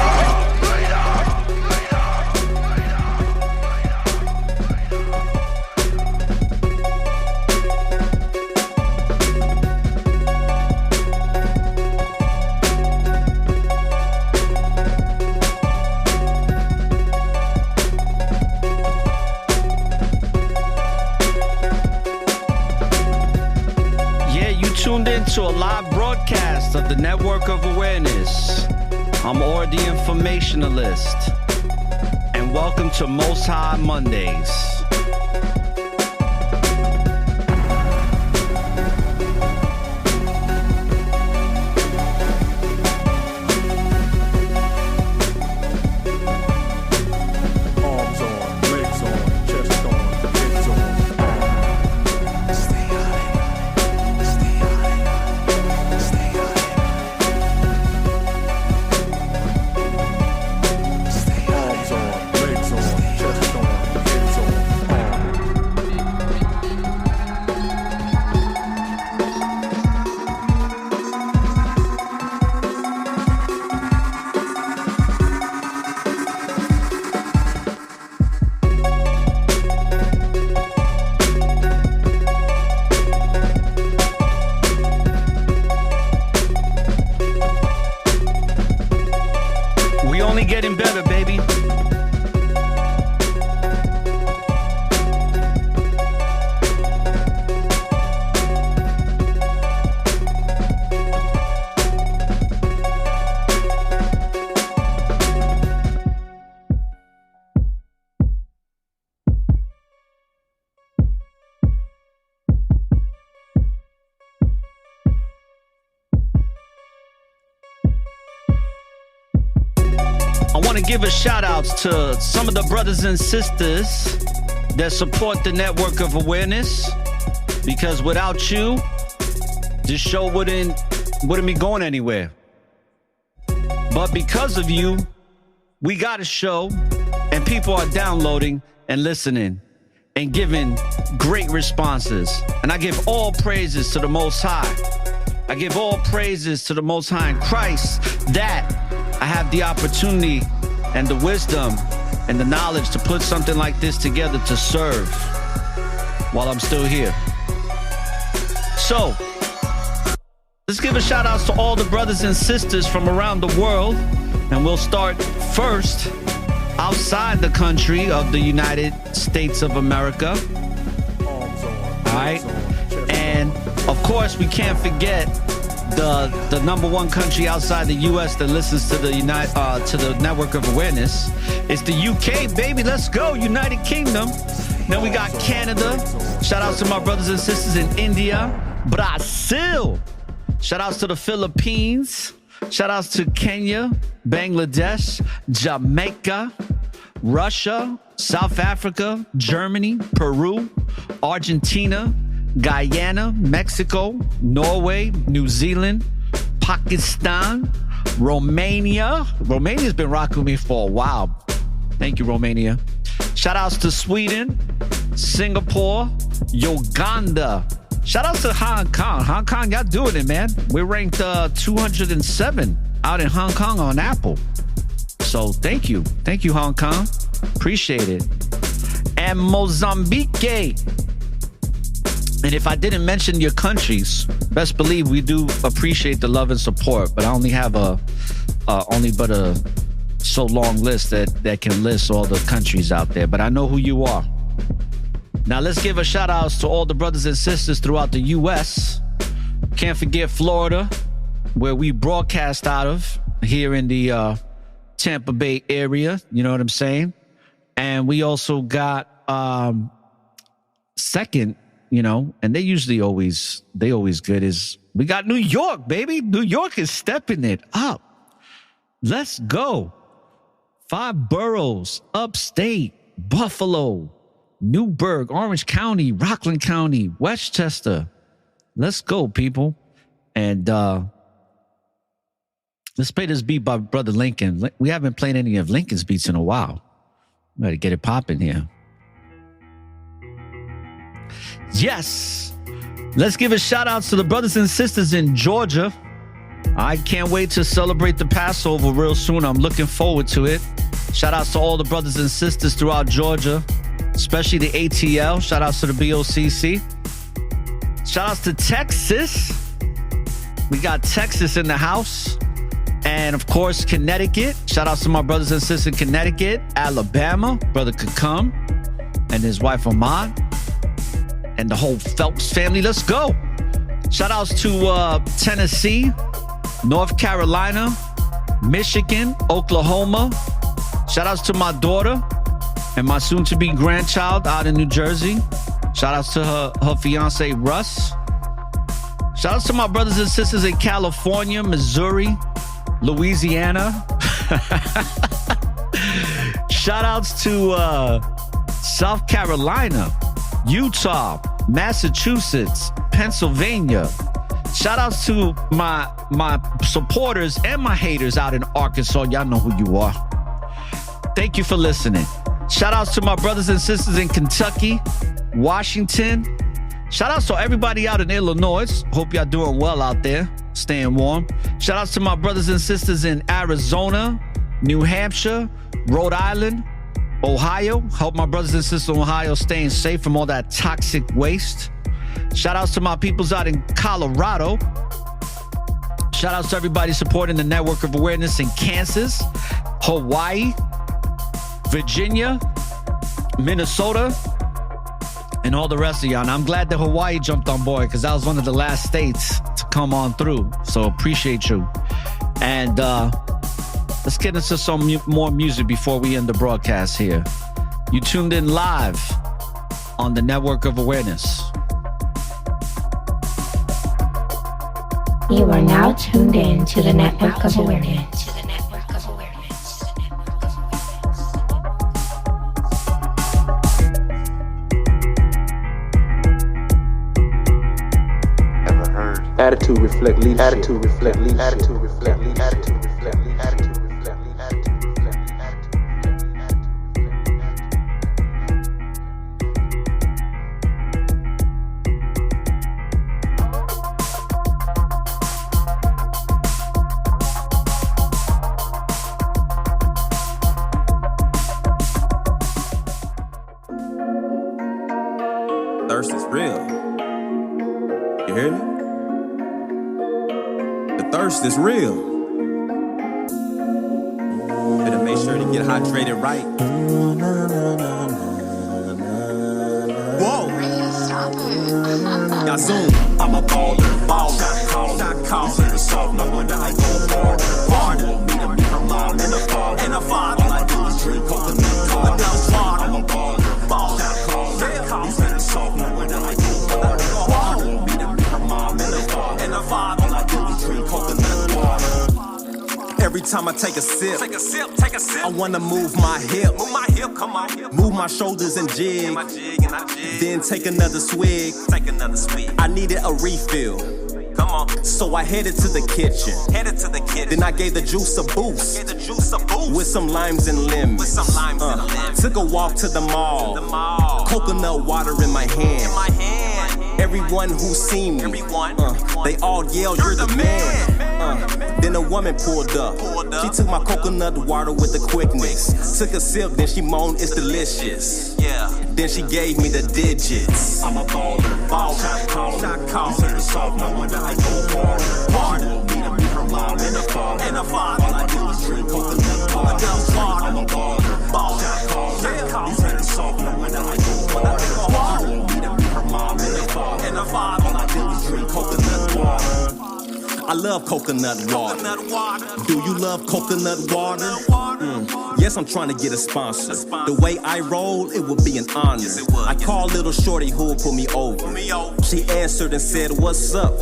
Yeah, you tuned in to a live broadcast of the Network of Awareness. I'm ORRA the Informationalist, and welcome to Most High Mondays. Arms on, legs on, chest on, heads on, armor. Arms on, legs on, chest on, heads on, armor. We only getting better, baby. I want to give a shout out to some of the brothers and sisters that support the network of awareness, because without you, this show wouldn't be going anywhere. But because of you, we got a show, and people are downloading and listening and giving great responses. And I give all praises to the Most High. I give all praises to the Most High in Christ that I have the opportunity and the wisdom and the knowledge to put something like this together to serve while I'm still here. So, let's give a shout out to all the brothers and sisters from around the world. And we'll start first outside the country of the United States of America. All right. And of course, we can't forget the number one country outside the U.S. that listens to the to the network of awareness. It's the UK, baby. Let's go, United Kingdom. Then we got Canada. Shout outs to my brothers and sisters in India, Brazil. Shout outs to the Philippines. Shout outs to Kenya, Bangladesh, Jamaica, Russia, South Africa, Germany, Peru, Argentina, Guyana, Mexico, Norway, New Zealand, Pakistan, Romania. Romania's been rocking with me for a while. Thank you, Romania. Shout outs to Sweden, Singapore, Uganda. Shout outs to Hong Kong. Hong Kong, y'all doing it, man. We're ranked 207 out in Hong Kong on Apple. So thank you. Thank you, Hong Kong. Appreciate it. And Mozambique. And if I didn't mention your countries, best believe we do appreciate the love and support. But I only have a so long list that can list all the countries out there. But I know who you are. Now let's give a shout out to all the brothers and sisters throughout the U.S. Can't forget Florida, where we broadcast out of here in the Tampa Bay area. You know what I'm saying? And we also got second, you know, and they always good, is we got New York, baby. New York is stepping it up. Let's go. 5 boroughs, upstate, Buffalo, Newburgh, Orange County, Rockland County, Westchester. Let's go, people. And let's play this beat by Brother Lincoln. We haven't played any of Lincoln's beats in a while. We gotta get it popping here. Yes. Let's give a shout out to the brothers and sisters in Georgia. I can't wait to celebrate the Passover real soon. I'm looking forward to it. Shout outs to all the brothers and sisters throughout Georgia, especially the ATL. Shout outs to the BOCC. Shout outs to Texas. We got Texas in the house. And of course, Connecticut. Shout outs to my brothers and sisters in Connecticut. Alabama, Brother Kakam and his wife Ahmad. And the whole Phelps family. Let's go. Shout outs to Tennessee, North Carolina, Michigan, Oklahoma. Shout outs to my daughter and my soon-to-be grandchild out in New Jersey. Shout outs to her fiance, Russ. Shout outs to my brothers and sisters in California, Missouri, Louisiana. Shout outs to South Carolina, Utah, Massachusetts, Pennsylvania. Shout outs to my supporters and my haters out in Arkansas. Y'all know who you are. Thank you for listening. Shout outs to my brothers and sisters in Kentucky, Washington. Shout outs to everybody out in Illinois. Hope y'all doing well out there, staying warm. Shout outs to my brothers and sisters in Arizona, New Hampshire, Rhode Island, Ohio. Hope my brothers and sisters in Ohio staying safe from all that toxic waste. Shout outs to my peoples out in Colorado. Shout outs to everybody supporting the network of awareness in Kansas, Hawaii, Virginia, Minnesota, and all the rest of y'all. And I'm glad that Hawaii jumped on board because that was one of the last states to come on through. So appreciate you. And let's get into some more music before we end the broadcast here. You tuned in live on the network of awareness. You are now tuned in to the network of awareness. Attitude reflect leadership. Attitude reflect leadership. Attitude reflect leadership. Attitude reflect leadership. Attitude reflect leadership. Thirst is real. You hear me? The thirst is real. Better make sure to get hydrated right. Whoa! Y'all zoom. I'm a baller, shot call. Consider soft, no wonder I go hard. Want me to be her mom and a father. All I do is drink coconut water. I'm a baller, shot call. Consider soft, no wonder I go hard. Want me to be her mom and a father. All I do is drink coconut water. Every time I take a sip, I wanna move my hip, come on. Move my shoulders and jig, then take another swig. I needed a refill, come on. So I headed to the kitchen. Then I gave the juice a boost, with some limes and lemons. Took a walk to the mall, coconut water in my hand. Everyone who seen me, they all yelled, "You're the man." Then a woman pulled up. She took my coconut water with the quickness. Took a sip, then she moaned, "It's delicious." Then she gave me the digits. I'm a baller, shot call. Consider soft, no wonder I go hard. Want me to be her mom and a father. All I do is drink coconut water. I'm a baller, shot call. Consider soft, no wonder I go hard. Want me to be her mom and a father. All I do is drink coconut water. I love coconut water. Do you love coconut water? Yes, I'm trying to get a sponsor. The way I roll, it would be an honor. I called little shorty who would put me over. She answered and said, "What's up?"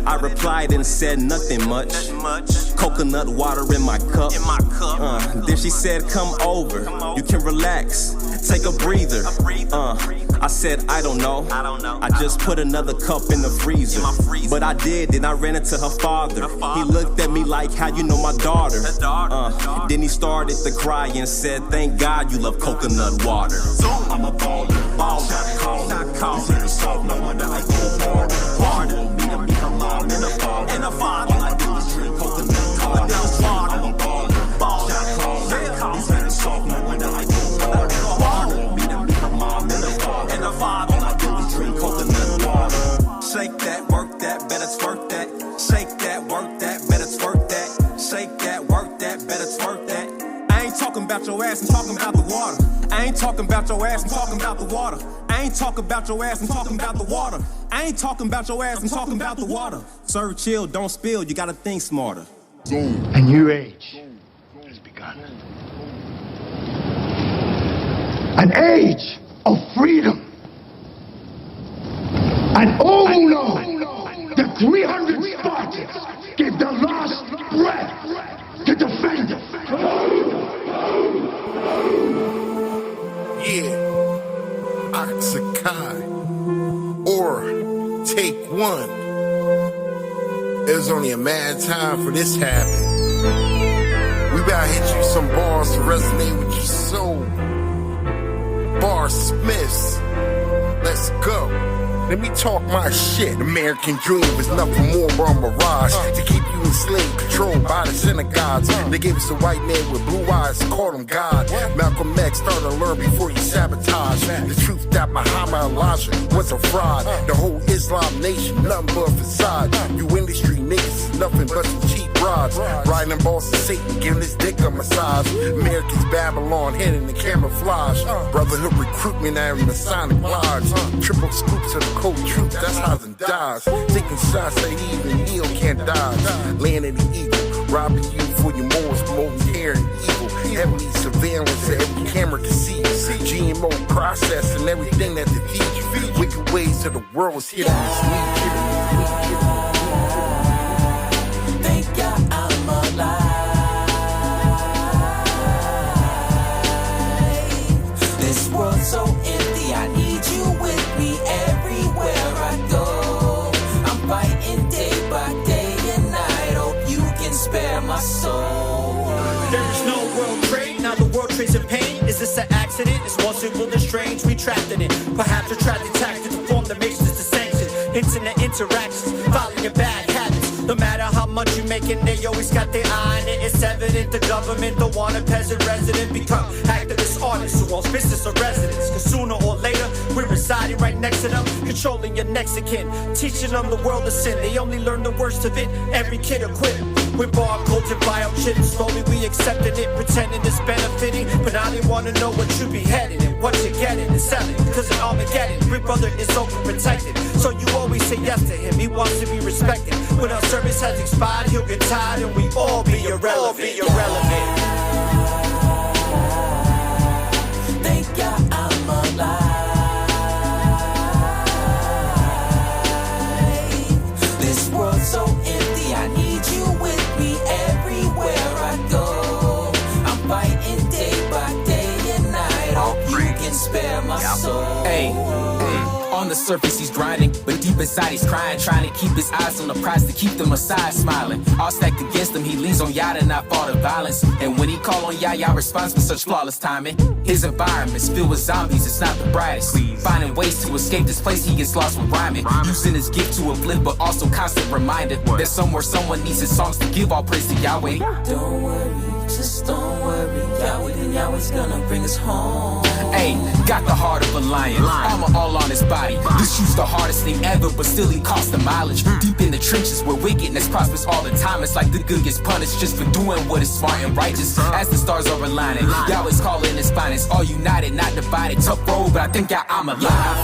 I replied and said, "Nothing much. Coconut water in my cup." Then she said, "Come over. You can relax. Take a breather." I said, "I don't know. I just put another cup in the freezer." But I did, then I ran into her father. He looked at me like, "How you know my daughter?" Then he started to cry and said, "Thank God you love coconut water." I'm a baller, shot call. Consider soft, no wonder I go hard. Want me to be her mom and a father. All I do is drink coconut water. I'm a baller, shot call. Consider soft, no wonder I go hard. Want me to be her mom and a father. All I do is drink coconut water. Shake that, work that, better twerk that. Shake that, work that, better twerk that. Shake that, work that, better twerk that. I ain't talking about your ass, I'm talking about the water. I ain't talking about your ass, I'm talking about the water. I ain't talking about your ass, I'm talking about the water. I ain't talking about your ass, I'm talking about the water. Serve chill, don't spill, you gotta think smarter. A new age has begun. An age of freedom. And oh no, the 300 Spartans gave their last breath to defend it. Yeah, Oxakai, ORRA, take one. It was only a matter of time for this to happen. We about to hit you some bars to resonate with your soul. Bar Smiths, let's go. Let me talk my shit. American dream is nothing more but a mirage to keep you enslaved, controlled by the synagogues. They gave us a white man with blue eyes, called him God. Malcolm X started to learn before he sabotaged the truth that Muhammad Elijah was a fraud. The whole Islam nation, nothing but a facade. You industry niggas, nothing but some cheap rods. Riding balls to Satan, giving his dick a massage. America's Babylon, hidden in camouflage. Brotherhood recruitment and Masonic lodge. Triple scoops of the cold truth, that's how them dies. Taking shots that even Neil can't dodge. Land of the eagle, robbing you for your morals, promoting care and evil. Heavily surveillance so every camera can see you. GMO process and everything that defeats you. Wicked ways of the world is here to mislead you. Thank God I'm alive. This world's so empty, I need you with me everywhere I go. I'm fighting day by this an accident? It's more simple than strange, we trapped in it. Perhaps a tragic tactic, the form that makes this the sanction. Internet interactions, following your bad habits. No matter how much you making, they always got their eye on it. It's evident the government don't want a peasant resident become activist artists who owns business or residence. Cause sooner or later, we're residing right next to them, controlling your next of kin, teaching them the world of sin. They only learn the worst of it, every kid equipped with barcodes and biochips. Slowly we accepting it, pretending it's benefiting, but now they wanna know what you be heading and what you're getting and selling. Cause in Armageddon, Big Brother is overprotected, so you always say yes to him, he wants to be respected. When our service has expired, he'll get tired and we all be irrelevant. Thank God I'm alive. This world's so empty, I need you with me everywhere I go. I'm fighting day by day and night. Hope you can spare my soul. Hey. On the surface he's grinding, but deep inside he's crying, trying to keep his eyes on the prize to keep them aside smiling. All stacked against him, he leans on Yah to not fall to violence. And when he call on Yah, Yah responds with such flawless timing. His environment's filled with zombies, it's not the brightest. Finding ways to escape this place, he gets lost with rhyming. Using his gift to uplift, but also constant reminder that somewhere someone needs his songs to give all praise to Yahweh. Don't worry, just don't worry. Yahweh and Yahweh's gonna bring us home. Hey, got the heart of a lion, armor all on his body. This shoot's the hardest thing ever, but still he costs the mileage. Deep in the trenches where wickedness prospers all the time. It's like the good gets punished just for doing what is smart and righteous. As the stars are aligning, Yahweh's calling his finest. All united, not divided. Tough road, but I think I'm alive.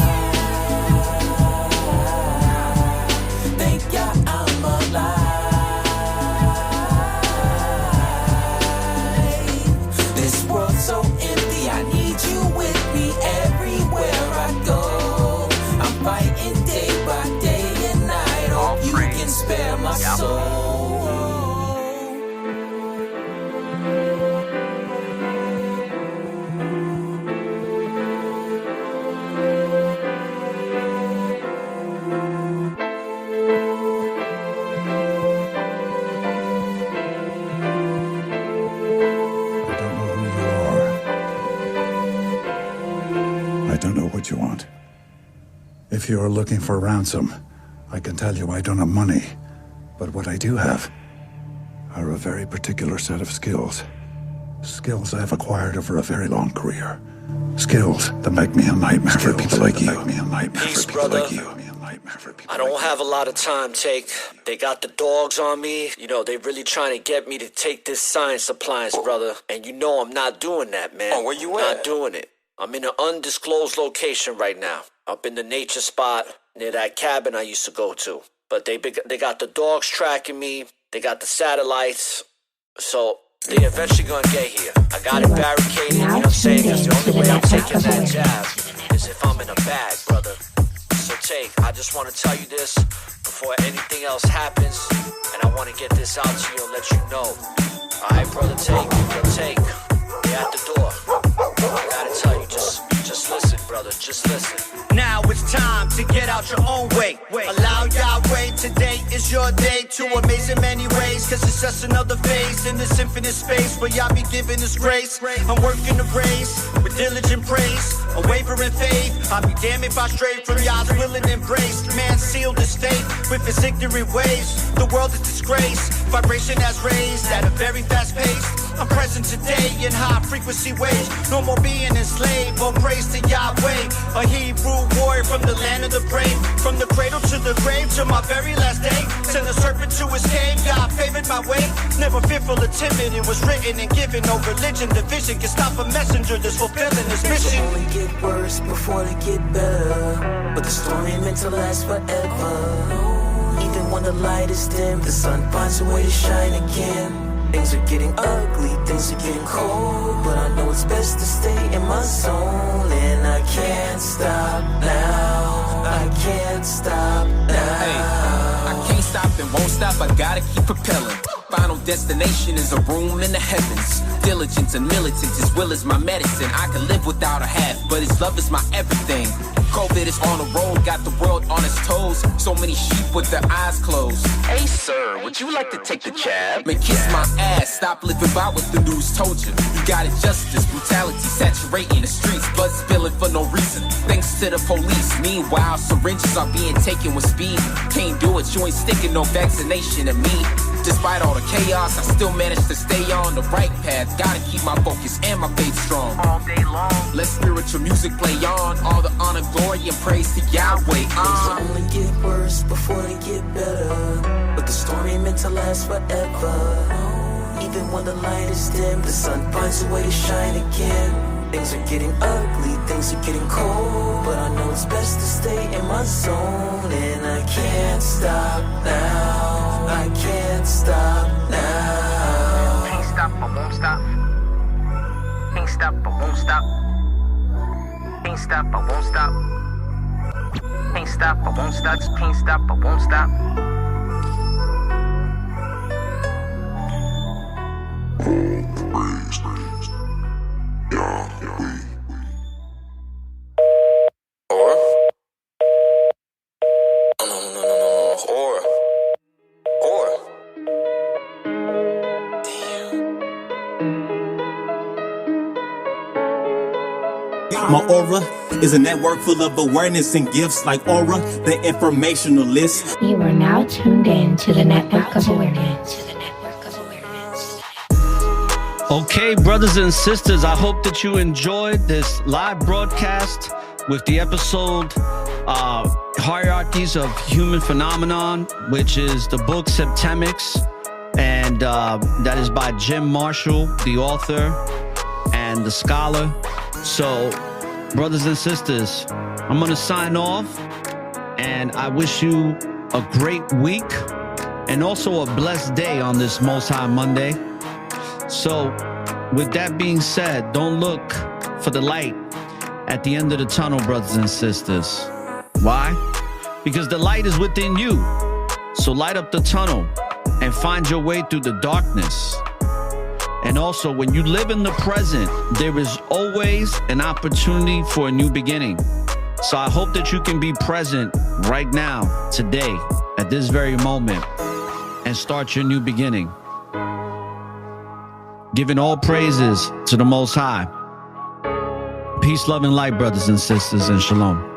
Thank God I'm alive. This world's so empty, I need you with me everywhere I go. I'm fighting day by day and night. Hope you can spare my soul. I don't know what you want. If you are looking for ransom, I can tell you I don't have money. But what I do have are a very particular set of skills. Skills I've acquired over a very long career. Skills that make me a nightmare for people like you. Peace, brother. I don't have a lot of time, Take. They got the dogs on me. You know, they really trying to get me to take this science appliance, brother. And you know I'm not doing that, man. Oh, where you at? Not doing it. I'm in an undisclosed location right now. Up in the nature spot near that cabin I used to go to. But they got the dogs tracking me. They got the satellites. So they eventually gonna get here. I got it barricaded, you know what I'm saying? Because the only way I'm taking that jab is if I'm in a bag, brother. So Take, I just want to tell you this before anything else happens. And I want to get this out to you and let you know. Alright, brother Take, Take, they're at the door. I gotta tell you, just listen, brother, just listen. Now it's time to get out your own way. Allow Yahweh, today is your day to amaze in many ways. Cause it's just another phase in this infinite space where Yah be giving us grace. I'm working the race with diligent praise, unwavering faith. I'll be damned if I stray from Yah's will and embrace. Man sealed his fate with his ignorant ways. The world is disgraced, vibration has raised at a very fast pace. I'm present today in high frequency waves. No more being enslaved, all praise to Yahweh. A Hebrew warrior from the land of the brave. From the cradle to the grave to my very last day. Send a serpent to his cave, God favored my way. Never fearful or timid, it was written and given. No religion, division can stop a messenger that's fulfilling his mission. It'll only get worse before they get better. But the story ain't meant to last forever. Even when the light is dim, the sun finds a way to shine again. Things are getting ugly, things are getting cold, but I know it's best to stay in my zone. And I can't stop now, I can't stop now. Hey, I can't stop and won't stop, I gotta keep propelling. final destination is a room in the heavens. Diligence and militance, His will is my medicine. I can live without a half, but His love is my everything. COVID is on the road, got the world on its toes. So many sheep with their eyes closed. Hey sir, would you like to take the jab? Man, kiss my ass, stop living by what the news told you. You got injustice, brutality saturating the streets. Blood spilling for no reason, thanks to the police. Meanwhile, syringes are being taken with speed. Can't do it, you ain't sticking no vaccination in me. Despite all the chaos, I still manage to stay on the right path. Gotta keep my focus and my faith strong. All day long, let spiritual music play on. All the honor, glory, and praise to Yahweh. Things only get worse before they get better. But the story ain't meant to last forever. Even when the light is dim, the sun finds a way to shine again. Things are getting ugly, things are getting cold, but I know it's best to stay in my zone. And I can't stop now, I can't stop now. Can't stop, I won't stop. Can't stop, I won't stop. Can't stop, I won't stop. Can't stop, I won't stop. Just can't stop, I won't stop. My aura is a network full of awareness and gifts like Aura, the informational list. You are now tuned in to the Network of Awareness. Okay, brothers and sisters, I hope that you enjoyed this live broadcast with the episode Hierarchies of Human Phenomenon, which is the book Septemics, and that is by Jim Marshall, the author and the scholar. So, brothers and sisters, I'm going to sign off, and I wish you a great week and also a blessed day on this Most High Monday. So, with that being said, don't look for the light at the end of the tunnel, brothers and sisters. Why? Because the light is within you. So light up the tunnel and find your way through the darkness. And also, when you live in the present, there is always an opportunity for a new beginning. So I hope that you can be present right now, today, at this very moment, and start your new beginning. Giving all praises to the Most High. Peace, love, and light, brothers and sisters, and shalom.